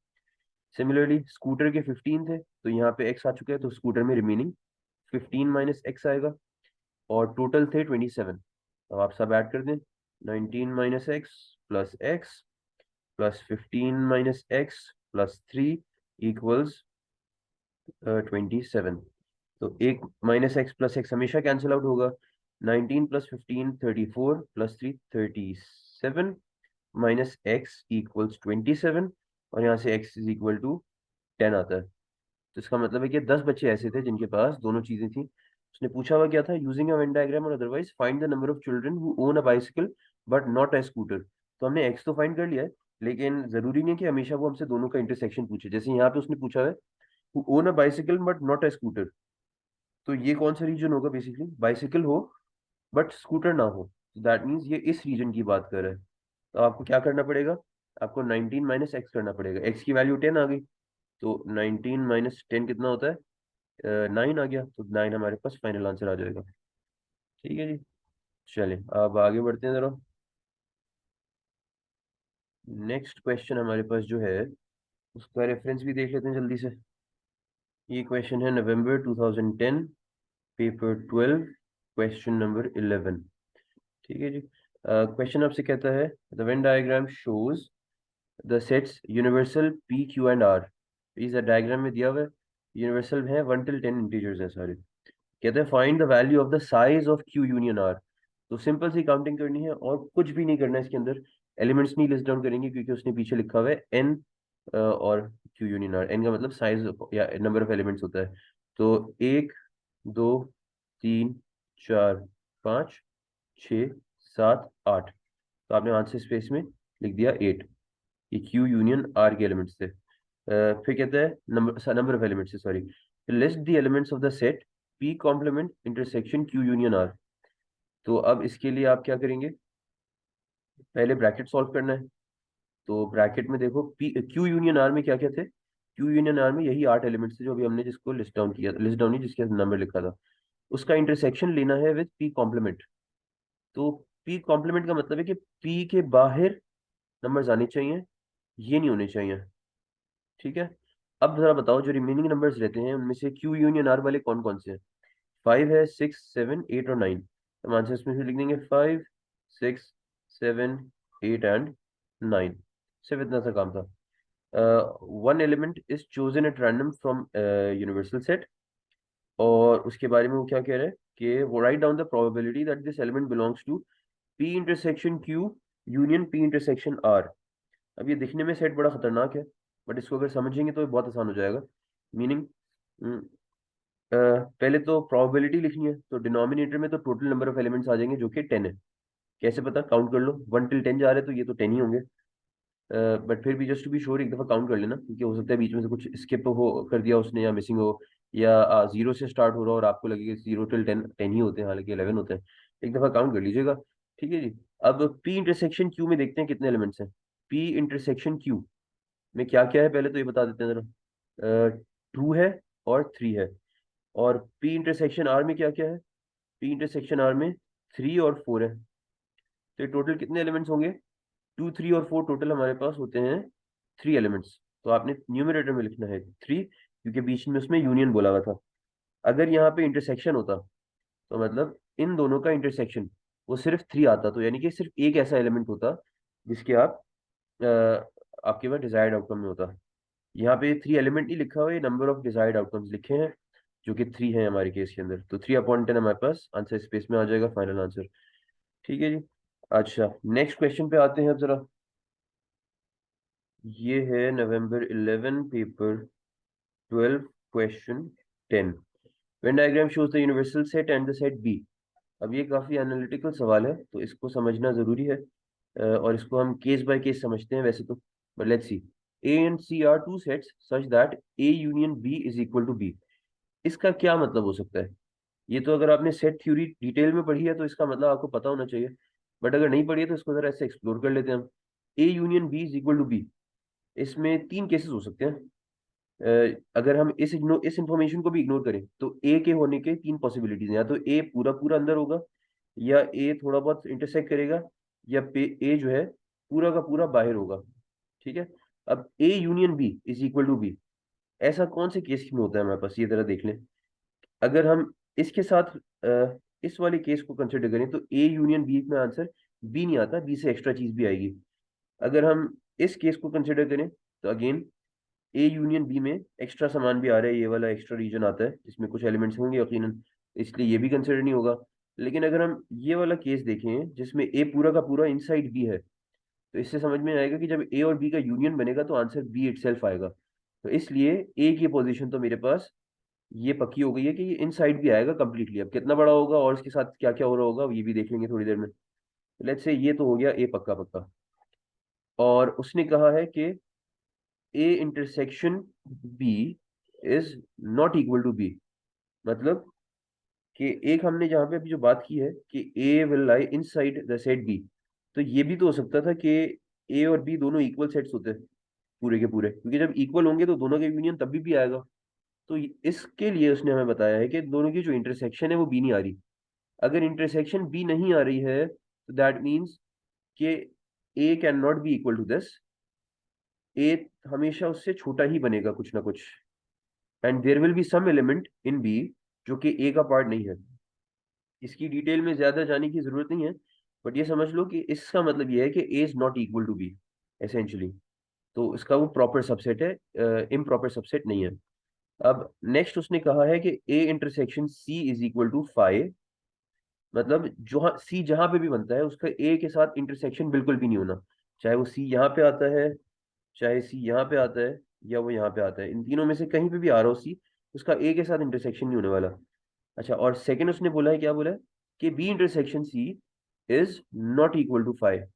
Speaker 1: सिमिलरली स्कूटर के 15 थे तो यहाँ पे x आ चुके हैं तो स्कूटर में रिमेनिंग 15 माइनस एक्स आएगा। और टोटल थे 27। अब आप सब ऐड कर दें, 19 minus x plus 15 minus x plus 3 equals 27। तो एक माइनस एक्स प्लस एक्स हमेशा कैंसिल आउट होगा। 19 plus 15 34 plus 3 37 minus x equals 27। और यहाँ से x इज इक्वल टू 10 आता है। तो इसका मतलब है कि 10 बच्चे ऐसे थे जिनके पास दोनों चीजें थी। उसने पूछा हुआ क्या था, using a Venn diagram or otherwise find the number of children who own a bicycle but not a scooter. तो हमने एक्स तो फाइंड कर लिया है, लेकिन जरूरी नहीं है कि हमेशा वो हमसे दोनों का इंटरसेक्शन पूछे। जैसे यहाँ पे उसने पूछा है who own a bicycle but not a scooter, तो ये कौन सा रीजन होगा? बेसिकली बाइसिकल हो बट स्कूटर ना हो, तो दैट मीन्स ये इस रीजन की बात कर रहा है। तो आपको क्या करना पड़ेगा, आपको 19 माइनस एक्स करना पड़ेगा। एक्स की वैल्यू 10 आ गई, तो 19 माइनस 10 कितना होता है? 9 आ गया, तो 9 हमारे पास फाइनल आंसर आ जाएगा। ठीक है जी, चलिए अब आगे बढ़ते हैं जरा। नेक्स्ट क्वेश्चन हमारे पास जो है उसका रेफरेंस भी देख लेते हैं जल्दी से। ये क्वेश्चन है नवंबर 2010, पेपर 12, क्वेश्चन नंबर 11। ठीक है जी। क्वेश्चन आपसे कहता है the Venn diagram shows the sets universal P Q and R. इस डायग्राम में दिया हुआ है यूनिवर्सल है 1 till 10 इंटीजर्स हैं सारे। कहते हैं find the value of the size of Q union R. तो सिंपल सी काउंटिंग करनी है और कुछ भी नहीं करना है इसके अंदर। एलिमेंट्स नहीं लिस्ट डाउन करेंगे क्योंकि उसने पीछे लिखा हुआ है एन और क्यू यूनियन आर। एन का मतलब साइज या नंबर ऑफ एलिमेंट्स होता है। तो 1 2 3 4 5 6 7 8। तो आपने आंसर स्पेस में लिख दिया 8। ये क्यू यूनियन आर के एलिमेंट्स थे। फिर कहता है number of elements, sorry, list the elements of the set P complement intersection Q union R. तो अब इसके लिए आप क्या करेंगे, पहले ब्रैकेट सॉल्व करना है। तो ब्रैकेट में देखो पी क्यू यूनियन आर में क्या क्या थे। क्यू यूनियन आर में यही 8 एलिमेंट्स थे जो अभी हमने जिसको लिस्ट डाउन किया, लिस्ट डाउन नहीं जिसके नंबर लिखा था, उसका इंटरसेक्शन लेना है विद पी कॉम्प्लीमेंट। तो पी कॉम्प्लीमेंट का मतलब है कि पी के बाहर नंबर्स आने चाहिए, ये नहीं होने चाहिए। ठीक है। अब जरा बताओ जो रिमेनिंग नंबर्स रहते हैं उनमें से क्यू यूनियन आर वाले कौन कौन से हैं? 5 है, 6 7 8 और 9। हम आंसर इसमें से लिख देंगे 5 6 7 8 एंड 9। सिर्फ इतना सा काम था। One element is chosen at random from universal set. और उसके बारे में वो क्या कह रहा है कि वो write down the probability that this element belongs to P intersection Q union P intersection R. अब ये दिखने में सेट बड़ा खतरनाक है, बट इसको अगर समझेंगे तो ये बहुत आसान हो जाएगा। मीनिंग, पहले तो प्रोबेबिलिटी लिखनी है, तो डिनोमिनेटर में तो टोटल नंबर ऑफ एलिमेंट्स आ जाएंगे जो कि 10 है। कैसे पता? काउंट कर लो, 1 till 10 जा रहे हैं तो ये तो 10 ही होंगे। बट फिर भी जस्ट टू बी श्योर एक दफा काउंट कर लेना, क्योंकि हो सकता है बीच में से कुछ स्किप हो कर दिया उसने या मिसिंग हो, या जीरो से स्टार्ट हो रहा हो और आपको लगे कि 0 till 10 10 ही होते हैं, हालांकि 11 होते हैं। एक दफा काउंट कर लीजिएगा। ठीक है जी। अब पी इंटरसेक्शन क्यू में देखते हैं कितने एलिमेंट्स हैं। पी इंटरसेक्शन क्यू में क्या क्या है पहले तो ये बता देते हैं जरा। 2 है और 3 है। और पी इंटरसेक्शन आर में क्या क्या है? पी इंटरसेक्शन आर में 3 और 4 है। तो टोटल कितने एलिमेंट्स होंगे? 2 3 और 4 टोटल हमारे पास होते हैं 3 एलिमेंट्स। तो आपने न्यूमरेटर में लिखना है 3, क्योंकि बीच में उसमें यूनियन बोला हुआ था। अगर यहाँ पे इंटरसेक्शन होता तो मतलब इन दोनों का इंटरसेक्शन वो सिर्फ 3 आता, तो यानी कि सिर्फ एक ऐसा एलिमेंट होता जिसके आप अ, आपके पास डिजायर्ड आउटकम में होता। यहाँ पे 3 एलिमेंट नहीं लिखा हुआ, ये नंबर ऑफ डिजायर्ड आउटकम्स लिखे हैं जो कि 3 है हमारे केस के अंदर। तो 3/10 हमारे पास आंसर स्पेस में आ जाएगा फाइनल आंसर। ठीक है जी। अच्छा, नेक्स्ट क्वेश्चन पे आते हैं अब जरा। ये है November 11, paper 12, question 10। Venn diagram shows the universal set and the set B. अब ये काफी एनालिटिकल सवाल है तो इसको समझना जरूरी है। और इसको हम केस बाय केस समझते हैं वैसे तो, but let's see. A and C are two sets such that A union B is equal to B. इसका क्या मतलब हो सकता है? ये तो अगर आपने सेट थ्योरी डिटेल में पढ़ी है तो इसका मतलब आपको पता होना चाहिए, बट अगर नहीं पढ़ी है तो इसको जरा ऐसे एक्सप्लोर कर लेते हैं हम। A union B is equal to B, इसमें 3 केसेस हो सकते हैं। अगर हम इस इंफॉर्मेशन को भी इग्नोर करें तो ए के होने के 3 पॉसिबिलिटीज हैं। या तो ए पूरा पूरा अंदर होगा, या ए थोड़ा बहुत इंटरसेक्ट करेगा, या ए जो है पूरा का पूरा बाहर होगा। ठीक है। अब A union B is equal to B, ऐसा कौन से केस में होता है हमारे पास, ये जरा देख लें। अगर हम इसके साथ इस वाले केस को कंसिडर करें तो ए यूनियन बी में आंसर बी नहीं आता, बी से एक्स्ट्रा चीज भी आएगी। अगर हम इस केस को कंसिडर करें तो अगेन ए यूनियन बी में एक्स्ट्रा सामान भी आ रहा है, ये वाला एक्स्ट्रा रीजन आता है जिसमें कुछ एलिमेंट्स होंगे यकीनन, इसलिए ये भी कंसिडर नहीं होगा। लेकिन अगर हम ये वाला केस देखें जिसमें ए पूरा का पूरा इनसाइड बी है, तो इससे समझ में आएगा कि जब ए और बी का यूनियन बनेगा तो आंसर बी इटसेल्फ आएगा। तो इसलिए ए की पोजीशन तो मेरे पास ये पक्की हो गई है कि ये इनसाइड भी आएगा कंप्लीटली। अब कितना बड़ा होगा और इसके साथ क्या क्या हो रहा होगा ये भी देख लेंगे थोड़ी देर में। लेट्स से ये तो हो गया ए पक्का पक्का। और उसने कहा है कि A intersection B is not equal to B, मतलब कि एक हमने जहां पे अभी जो बात की है कि A will lie inside the set B, तो ये भी तो हो सकता था कि ए और बी दोनों इक्वल सेट्स होते हैं पूरे के पूरे, क्योंकि जब इक्वल होंगे तो दोनों के यूनियन तभी भी आएगा। तो इसके लिए उसने हमें बताया है कि दोनों की जो इंटरसेक्शन है वो बी नहीं आ रही। अगर इंटरसेक्शन बी नहीं आ रही है तो दैट मीन्स कि A can not be equal to this, A हमेशा उससे छोटा ही बनेगा कुछ ना कुछ, and there will be some element in B जो कि ए का पार्ट नहीं है। इसकी डिटेल में ज्यादा जाने की जरूरत नहीं है, बट ये समझ लो कि इसका मतलब ये है कि A is not equal to B essentially. तो इसका वो प्रॉपर सबसेट है, इम्प्रॉपर सबसेट नहीं है। अब नेक्स्ट उसने कहा है कि A intersection C is equal to five, मतलब जो सी जहां पे भी बनता है उसका ए के साथ इंटरसेक्शन बिल्कुल भी नहीं होना, चाहे वो सी यहाँ पे आता है, चाहे सी यहाँ पे आता है, या वो यहाँ पे आता है, इन तीनों में से कहीं पे भी आ रहा हो सी, उसका ए के साथ इंटरसेक्शन नहीं होने वाला। अच्छा, और सेकंड उसने बोला है, क्या बोला है कि B intersection C is not equal to five,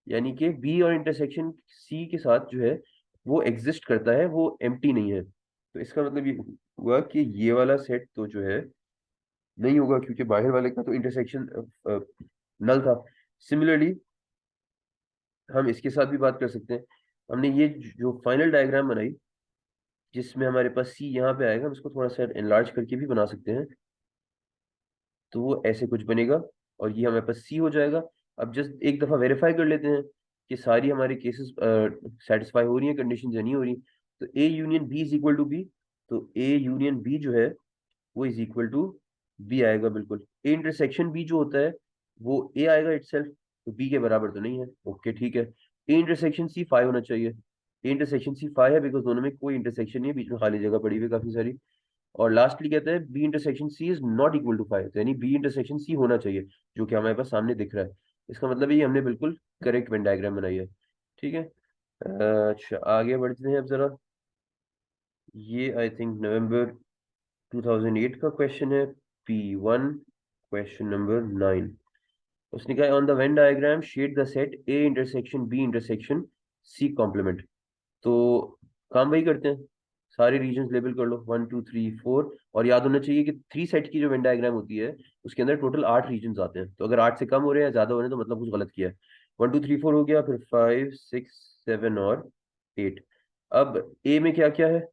Speaker 1: यानी कि बी और इंटरसेक्शन सी के साथ जो है वो एग्जिस्ट करता है, वो एम्प्टी नहीं है। तो इसका मतलब ये हुआ कि ये वाला सेट तो जो है नहीं होगा, क्योंकि बाहर वाले का तो इंटरसेक्शन नल था। सिमिलरली हम इसके साथ भी बात कर सकते हैं। हमने ये जो फाइनल डायग्राम बनाई जिसमें हमारे पास सी यहाँ पे आएगा, हम इसको थोड़ा सा एनलार्ज करके भी बना सकते हैं, तो वो ऐसे कुछ बनेगा और ये हमारे पास सी हो जाएगा। अब जस्ट एक दफा वेरीफाई कर लेते हैं कि सारी हमारी केसेस सेटिस्फाई हो रही है, कंडीशन नहीं हो रही। तो A union B is equal to B, तो ए यूनियन बी जो है वो इज इक्वल टू बी आएगा बिल्कुल। ए इंटरसेक्शन बी जो होता है वो ए आएगा इटसेल्फ, तो बी के बराबर तो नहीं है, ओके ठीक है। ए इंटरसेक्शन सी फाइव होना चाहिए, ए इंटरसेक्शन सी फाइव है बिकॉज दोनों में कोई इंटरसेक्शन नहीं है, बीच में खाली जगह पड़ी हुई है काफी सारी। और लास्टली कहते हैं B intersection C is not equal to five, यानी बी इंटरसेक्शन सी होना चाहिए, जो कि हमारे पास सामने दिख रहा है। इसका मतलब ये हमने बिल्कुल करेक्ट वेन डायग्राम बनाई है। ठीक है। अच्छा, आगे बढ़ते हैं अब जरा। ये आई थिंक नवंबर 2008 का क्वेश्चन है, P1, क्वेश्चन नंबर 9। उसने कहा on the Venn diagram shade the set A intersection B intersection C complement. तो काम वही करते हैं, सारे रीजन लेबल कर लो 1 2 3 4, और याद होना चाहिए कि थ्री सेट की जो वेन डायग्राम होती है उसके अंदर टोटल 8 रीजन आते हैं। तो अगर 8 से कम हो रहे हैं, ज्यादा हो रहे हैं, तो मतलब कुछ गलत किया है। 1 2 3 4 हो गया, फिर 5 6 7 और 8। अब ए में क्या क्या है,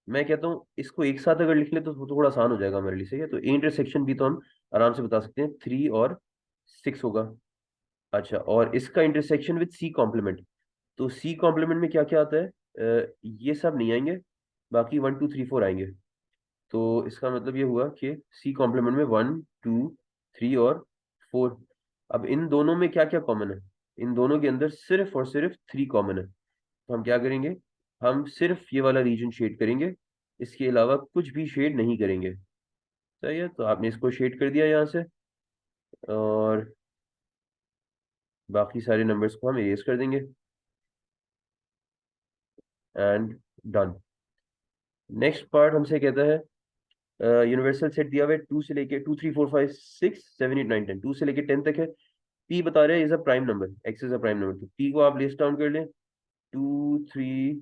Speaker 1: मैं कहता हूँ इसको एक साथ अगर लिख ले तो थोड़ा आसान हो जाएगा हमारे लिए, सही है। तो ए इंटरसेक्शन भी तो हम आराम से बता सकते हैं, 3 और 6 होगा। अच्छा, और इसका इंटरसेक्शन विद सी कॉम्प्लीमेंट, तो सी कॉम्प्लीमेंट में क्या क्या आता है, ये सब नहीं आएंगे, बाकी 1 2 3 4 आएंगे। तो इसका मतलब ये हुआ कि सी कॉम्प्लीमेंट में 1 2 3 और 4। अब इन दोनों में क्या क्या कॉमन है, इन दोनों के अंदर सिर्फ और सिर्फ 3 कॉमन है। तो हम क्या करेंगे, हम सिर्फ ये वाला रीजन शेड करेंगे, इसके अलावा कुछ भी शेड नहीं करेंगे। सही है, तो आपने इसको शेड कर दिया यहाँ से, और बाकी सारे नंबर्स को हम इरेज कर देंगे, एंड डन। नेक्स्ट पार्ट हमसे कहता है यूनिवर्सल सेट दिया हुआ है 2 से लेके 2 3 4 5 6 7 8 9 10, 2 से लेके 10 तक है। पी बता रहे हैं is a prime number, x is a prime number, तो पी को आप लिस्ट डाउन कर लें, 2 3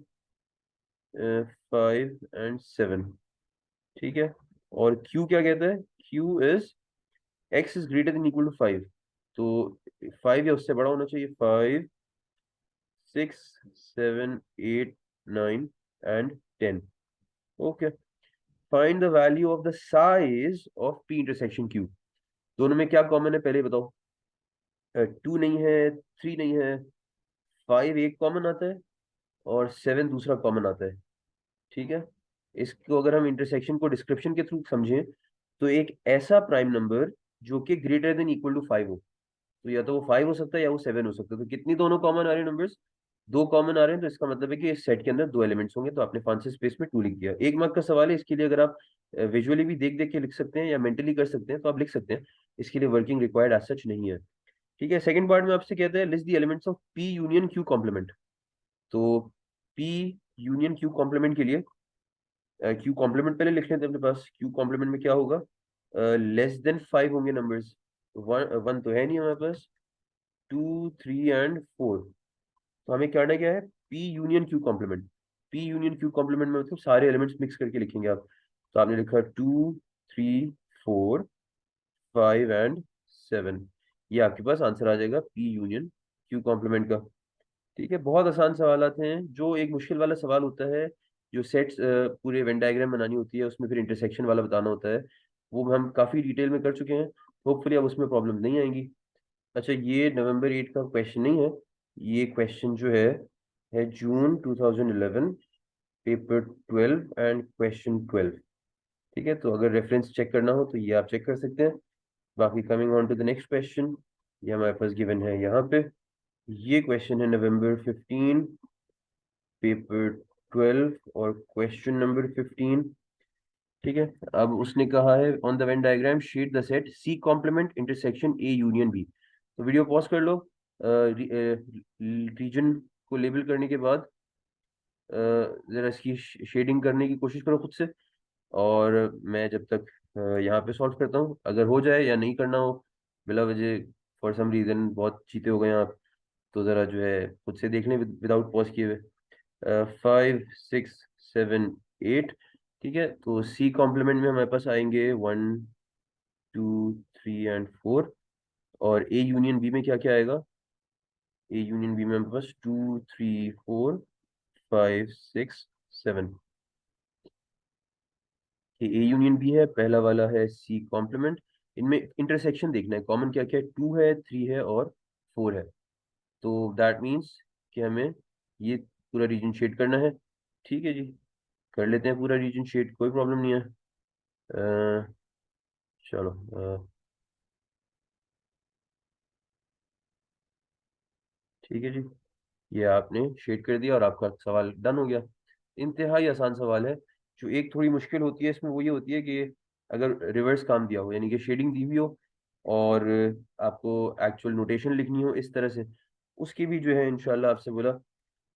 Speaker 1: 5 एंड 7। ठीक है। और क्यू क्या कहता है, Q is x is greater than equal to 5, तो 5 या उससे बड़ा होना चाहिए, 5 6 7 8 9 and 10। Okay. Find the value of the size of P intersection Q. दोनों में क्या कॉमन है पहले बताओ। टू नहीं है, थ्री नहीं है, फाइव एक कॉमन आता है और सेवन दूसरा कॉमन आता है। ठीक है, इसको अगर हम इंटरसेक्शन को डिस्क्रिप्शन के थ्रू समझें तो एक ऐसा प्राइम नंबर जो कि greater than equal to five हो, तो या तो वो फाइव हो सकता है या वो सेवन हो सकता है। तो कितनी दोनों कॉमन आ रहे हैं नंबर्स? दो कॉमन आ रहे हैं, तो इसका मतलब है कि इस सेट के अंदर दो एलिमेंट्स होंगे। तो आपने फांसी स्पेस में टू लिख दिया। एक मार्क का सवाल है, इसके लिए अगर आप विजुअली भी देख देख के लिख सकते हैं या मेंटली कर सकते हैं तो आप लिख सकते हैं, इसके लिए वर्किंग रिक्वायर्ड एज सच नहीं है। ठीक है, सेकंड पार्ट में आपसे कहते हैं list the elements of P union Q complement. तो पी यूनियन क्यू कॉम्प्लीमेंट के लिए क्यू कॉम्प्लीमेंट पहले लिख लेते हैं अपने पास। क्यू कॉम्प्लीमेंट में क्या होगा? लेस देन फाइव होंगे नंबर्स। वन वन तो है नहीं हमारे पास, टू थ्री एंड फोर। तो हमें करना क्या है? P union Q complement. P union Q complement में मतलब सारे एलिमेंट्स मिक्स करके लिखेंगे आप। तो आपने लिखा two three four five and seven, ये आपके पास आंसर आ जाएगा पी यूनियन क्यू कॉम्प्लीमेंट का। ठीक है, बहुत आसान सवाल आते हैं। जो एक मुश्किल वाला सवाल होता है, जो सेट्स पूरे वेन डायग्राम बनानी होती है, उसमें फिर इंटरसेक्शन वाला बताना होता है, वो हम काफी डिटेल में कर चुके हैं। होपफुली अब उसमें प्रॉब्लम नहीं आएंगी। अच्छा, ये नवंबर 8 का क्वेश्चन नहीं है, ये क्वेश्चन जो है जून 2011, पेपर 12 एंड क्वेश्चन 12। ठीक है, तो अगर रेफरेंस चेक करना हो तो ये आप चेक कर सकते हैं। बाकी coming on to the next question, ये हमारे पास गिवन है यहाँ पे। ये क्वेश्चन है नवंबर 15, पेपर 12 और क्वेश्चन नंबर 15। ठीक है, अब उसने कहा है on the Venn diagram sheet the set C complement intersection A union B. तो वीडियो पॉज कर लो। रीजन को लेबल करने के बाद जरा इसकी शेडिंग करने की कोशिश करो खुद से, और मैं जब तक यहाँ पे सॉल्व करता हूँ। अगर हो जाए या नहीं करना हो बिला वजह, फॉर सम रीजन बहुत चीते हो गए आप, तो जरा जो है खुद से देख लें विदाउट पॉज किए हुए। Five six seven eight. ठीक है, तो सी कॉम्प्लीमेंट में हमारे पास आएंगे one two three and four. और ए यूनियन बी में क्या क्या आएगा? ए यूनियन बी में हमारे पास two three four five six seven. ये ए यूनियन बी है, पहला वाला है सी कॉम्प्लीमेंट। इनमें इंटरसेक्शन देखना है, कॉमन क्या क्या है? टू है, थ्री है और फोर है। तो दैट मीन्स कि हमें ये पूरा रीजन शेड करना है। ठीक है जी, कर लेते हैं पूरा रीजन शेड, कोई प्रॉब्लम नहीं है। चलो ठीक है जी, ये आपने शेड कर दिया और आपका सवाल डन हो गया। इंतहाई आसान सवाल है। जो एक थोड़ी मुश्किल होती है इसमें वो ये होती है कि अगर रिवर्स काम दिया हो, यानी कि शेडिंग दी हुई हो और आपको एक्चुअल नोटेशन लिखनी हो इस तरह से, उसकी भी जो है इंशाल्लाह आपसे बोला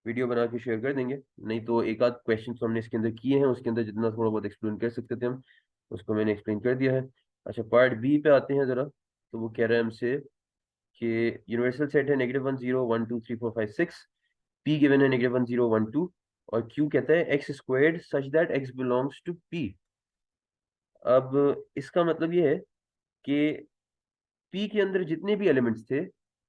Speaker 1: वीडियो बना के शेयर कर देंगे। नहीं तो एक आध क्वेश्चन तो हमने इसके अंदर किए हैं, उसके अंदर जितना थोड़ा बहुत एक्सप्लेन कर सकते थे हम, उसको मैंने एक्सप्लेन कर दिया है। अच्छा, पार्ट बी पे आते हैं जरा। तो वो कह रहा है हमसे कि यूनिवर्सल सेट है negative one zero one two three four five six, P given है negative one zero one two, और क्यू कहता है x squared such that x belongs to P. अब इसका मतलब ये है कि पी के अंदर जितने भी एलिमेंट्स थे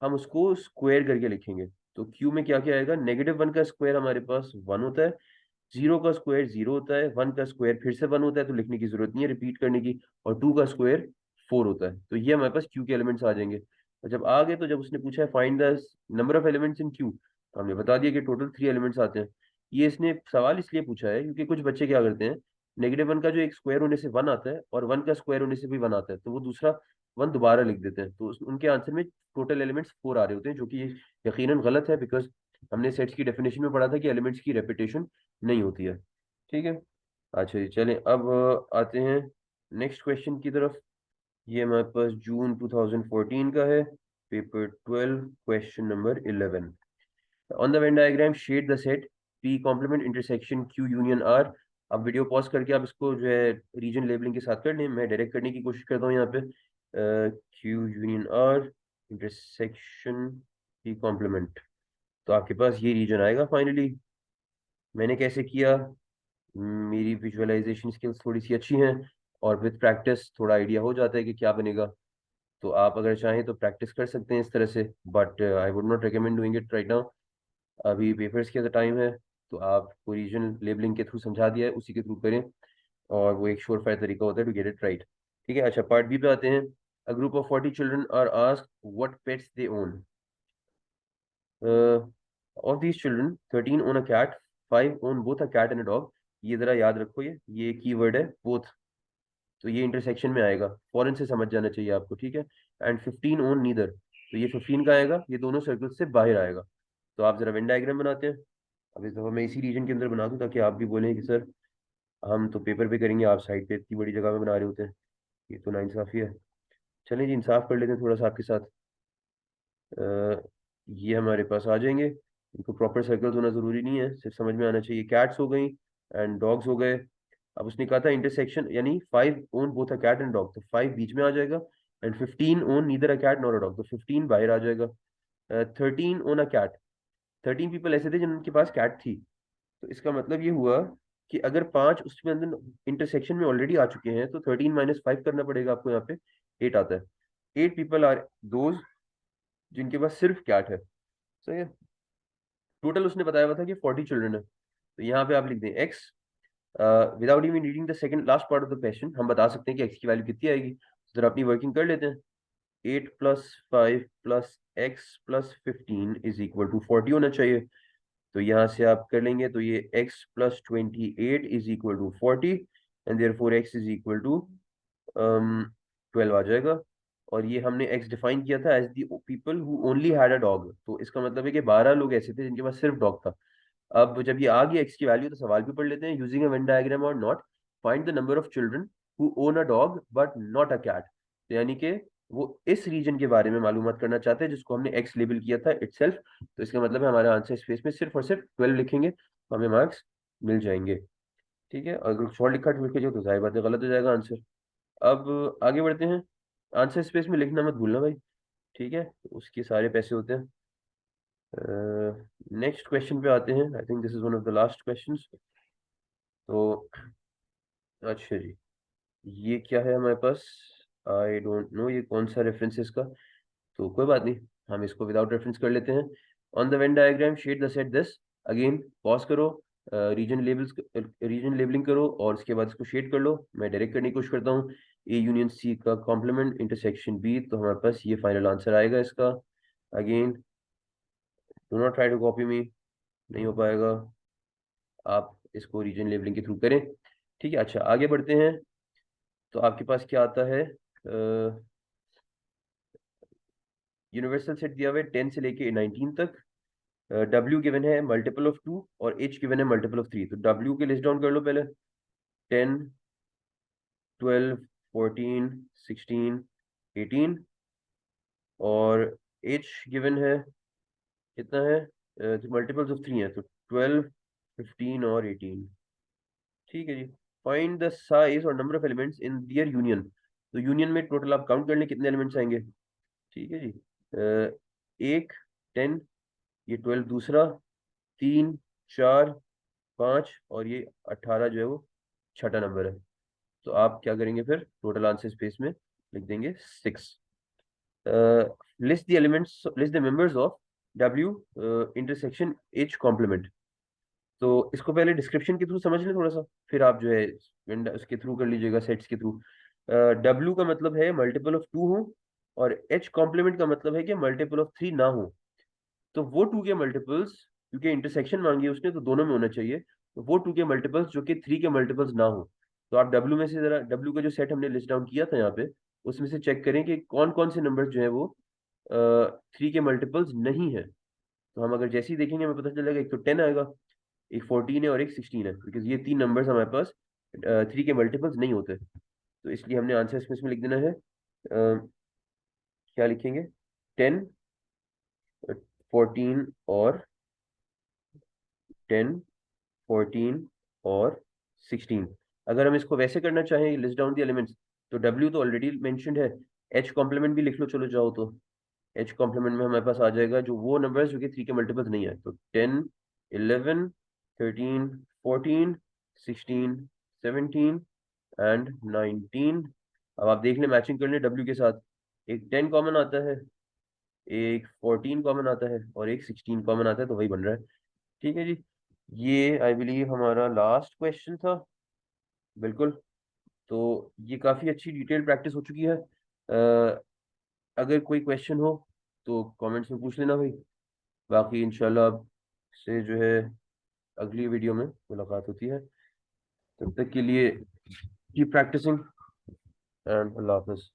Speaker 1: हम उसको स्क्वायर करके लिखेंगे। तो क्यू में क्या क्या आएगा? नेगेटिव वन का स्क्वायर हमारे पास वन होता है, जीरो का स्क्वायर जीरो होता है, वन का स्क्वायर फिर से वन होता है तो लिखने की जरूरत नहीं है रिपीट करने की, और टू का स्क्वायर फोर होता है। तो ये हमारे पास क्यू के एलिमेंट्स आ जाएंगे। और जब आ गए तो जब उसने पूछा है find the number of elements in Q, तो हमने बता दिया कि टोटल थ्री एलिमेंट्स आते हैं। ये इसने सवाल इसलिए पूछा है क्योंकि कुछ बच्चे क्या करते हैं, नेगेटिव वन का जो एक स्क्वायर होने से वन आता है और वन का स्क्वायर होने से भी वन आता है, तो वो दूसरा वन दोबारा लिख देते हैं। तो उनके आंसर में टोटल एलिमेंट्स फोर आ रहे होते हैं, जो कि ये यकीनन गलत है, बिकॉज हमने सेट्स की डेफिनेशन में पढ़ा था कि एलिमेंट्स की रेपिटेशन नहीं होती है। ठीक है, अच्छा जी, चलें अब आते हैं नेक्स्ट क्वेश्चन की तरफ। ये हमारे पास जून 2014 का है, paper 12 question number 11। On the Venn diagram shade the set P complement intersection Q union R. अब वीडियो पॉज करके आप इसको जो है रीजन लेबलिंग के साथ कर लें, मैं डायरेक्ट करने की कोशिश करता हूँ यहाँ पे। Q union R intersection P complement, तो आपके पास ये रीजन आएगा फाइनली। मैंने कैसे किया? मेरी विजुअलाइजेशन स्किल्स थोड़ी सी अच्छी हैं, और विद प्रैक्टिस थोड़ा आइडिया हो जाता है कि क्या बनेगा। तो आप अगर चाहें तो प्रैक्टिस कर सकते हैं इस तरह से, but I would not recommend doing it right now. अभी पेपर्स के टाइम है, तो आपको रीजन लेबलिंग के थ्रू समझा दिया है, उसी के थ्रू करें, और वो एक श्योर फायर तरीका होता है टू गेट इट राइट। ठीक है, अच्छा पार्ट बी पे आते हैं। A group of 40 children are asked what pets they own. Of these children 13 own a cat, 5 own both a cat and a dog. ये जरा याद रखो, ये कीवर्ड है both, तो ये इंटरसेक्शन में आएगा, फॉरन से समझ जाना चाहिए आपको, ठीक है। एंड 15 ओन नीदर, तो ये 15 का आएगा, ये दोनों सर्कल से बाहर आएगा। तो आप जरा वेन डायग्राम बनाते हैं। अब इस दफा मैं इसी रीजन के अंदर बना दूं ताकि आप भी बोलें कि सर हम तो पेपर पे करेंगे, आप साइड पे इतनी बड़ी जगह में बना रहे होते हैं, ये तो नाइंसाफी है। चलें जी, इंसाफ कर लेते हैं थोड़ा सा आपके साथ। ये हमारे पास आ जाएंगे, इनको प्रॉपर सर्कल्स होना जरूरी नहीं है, सिर्फ समझ में आना चाहिए। कैट्स हो गई एंड डॉग्स हो गए। अब उसने कहा था इंटरसेक्शन, यानी 5 own both a cat and dog, तो 5 बीच में आ जाएगा। And 15 own neither a cat nor a dog, तो 15 बाहर आ जाएगा। 13 ओन अ कैट, 13 पीपल ऐसे थे जिनके पास कैट थी। तो इसका मतलब ये हुआ कि अगर 5 उसमें अंदर इंटरसेक्शन में ऑलरेडी आ चुके हैं, तो 13 माइनस 5 करना पड़ेगा आपको, यहाँ पे 8 आता है। 8 पीपल आर दोज जिनके पास सिर्फ कैट है। सही है। टोटल उसने बताया हुआ था कि 40 चिल्ड्रन है, तो यहाँ पे आप लिख दें x. Without even reading the second last part of the question हम बता सकते हैं कि एक्स की वैल्यू कितनी आएगी। तो जरा अपनी वर्किंग कर लेते हैं। 8 plus 5 plus x plus 15 is equal to 40 होना चाहिए। तो यहाँ से आप कर लेंगे, तो ये x plus 28 is equal to 40 and therefore x is equal to 12 आ जाएगा। और ये हमने x डिफाइन किया था as the people who only had a dog, तो इसका मतलब है कि 12 लोग ऐसे थे जिनके पास सिर्फ डॉग था। अब जब ये आ गया x की वैल्यू, तो सवाल भी पढ़ लेते हैं। यूजिंग अ वेन डायग्राम और not, find the number of children who own a dog but not a cat. तो यानी कि वो इस रीजन के बारे में मालूमात करना चाहते हैं जिसको हमने x लेबल किया था इटसेल्फ। तो इसका मतलब है हमारा आंसर स्पेस में सिर्फ और सिर्फ 12 लिखेंगे तो हमें मार्क्स मिल जाएंगे। ठीक है, अगर शॉर्ट लिखा लिख के जो तो जाहिर बात है गलत हो जाएगा आंसर। अब आगे बढ़ते हैं। आंसर स्पेस में लिखना मत भूलना भाई, ठीक है, उसके सारे पैसे होते हैं। नेक्स्ट क्वेश्चन पे आते हैं। I think this is one of the last questions. तो अच्छा जी, ये क्या है हमारे पास, आई डोंट नो ये कौन सा रेफरेंस है इसका, तो कोई बात नहीं, हम इसको विदाउट रेफरेंस कर लेते हैं। On the Venn diagram shade the set this. Again pause करो, रीजन लेबलिंग करो और उसके बाद इसको शेड कर लो। मैं डायरेक्ट करने की कोशिश करता हूँ। ए यूनियन सी का कॉम्प्लीमेंट इंटरसेक्शन बी, तो हमारे पास ये फाइनल आंसर आएगा इसका। Again do not try to copy me, नहीं हो पाएगा, आप इसको रीजन लेबलिंग के थ्रू करें। ठीक है, अच्छा आगे बढ़ते हैं। तो आपके पास क्या आता है, यूनिवर्सल सेट दिया हुआ है 10 से लेके 19 तक। W गिवन है मल्टीपल ऑफ 2 और H गिवन है मल्टीपल ऑफ 3। तो W के लिस्ट डाउन कर लो पहले। 10, 12, 14, 16, 18। और H गिवन है, कितना है, मल्टीपल्स ऑफ 3 है, तो 12, 15 और 18। ठीक है जी। फाइंड द साइज और number of elements in their union. तो यूनियन में टोटल आप काउंट कर लें कितने एलिमेंट्स आएंगे। ठीक है जी। एक 10, ये 12 दूसरा, 3, 4, 5 और ये 18 जो है वो छठा नंबर है। तो आप क्या करेंगे फिर, टोटल आंसर स्पेस में लिख देंगे 6। List the elements, list the members of W intersection H complement. तो इसको पहले डिस्क्रिप्शन के थ्रू समझ लें थोड़ा सा, फिर आप जो है उसके थ्रू कर लीजिएगा, सेट्स के थ्रू। W का मतलब है मल्टीपल ऑफ 2 हो, और H कॉम्प्लीमेंट का मतलब है कि मल्टीपल ऑफ 3 ना हो। तो वो 2 के मल्टीपल्स, क्योंकि इंटरसेक्शन मांगी है उसने तो दोनों में होना चाहिए, तो वो 2 के मल्टीपल्स जो कि 3 के मल्टीपल्स ना हो। तो आप W में से जरा, W का जो सेट हमने लिस्ट डाउन किया था यहाँ पे, उसमें से चेक करें कि कौन कौन से नंबर जो है वो 3 के मल्टीपल्स नहीं है। तो हम अगर जैसे ही देखेंगे हमें पता चलेगा, एक तो 10 आएगा, एक 14 है और एक 16 है, बिकॉज ये 3 नंबर्स हमारे पास 3 के मल्टीपल्स नहीं होते। तो इसलिए हमने आंसर इसमें लिख देना है, क्या लिखेंगे, 10, 14 और 10, 14 और 16। अगर हम इसको वैसे करना चाहें, लिस्ट डाउन द एलिमेंट्स, तो W तो ऑलरेडी मेंशन्ड है, H कॉम्प्लीमेंट भी लिख लो चलो जाओ तो। H कॉम्प्लीमेंट में हमारे पास आ जाएगा जो वो नंबर्स जो कि 3 के मल्टीपल्स नहीं है, तो 10, 11, 13, 14, 16, 17 एंड 19। अब आप देख लें, मैचिंग कर लें W के साथ। एक 10 कॉमन आता है, एक 14 कॉमन आता है और एक 16 कॉमन आता है, तो वही बन रहा है। ठीक है जी। ये आई बिलीव हमारा लास्ट क्वेश्चन था। बिल्कुल। तो ये काफ़ी अच्छी डिटेल प्रैक्टिस हो चुकी है। अगर कोई क्वेश्चन हो तो कमेंट्स में पूछ लेना भाई। बाकी इंशाल्लाह अब से जो है अगली वीडियो में मुलाकात होती है। तब तक के लिए keep practicing and Allah Hafiz.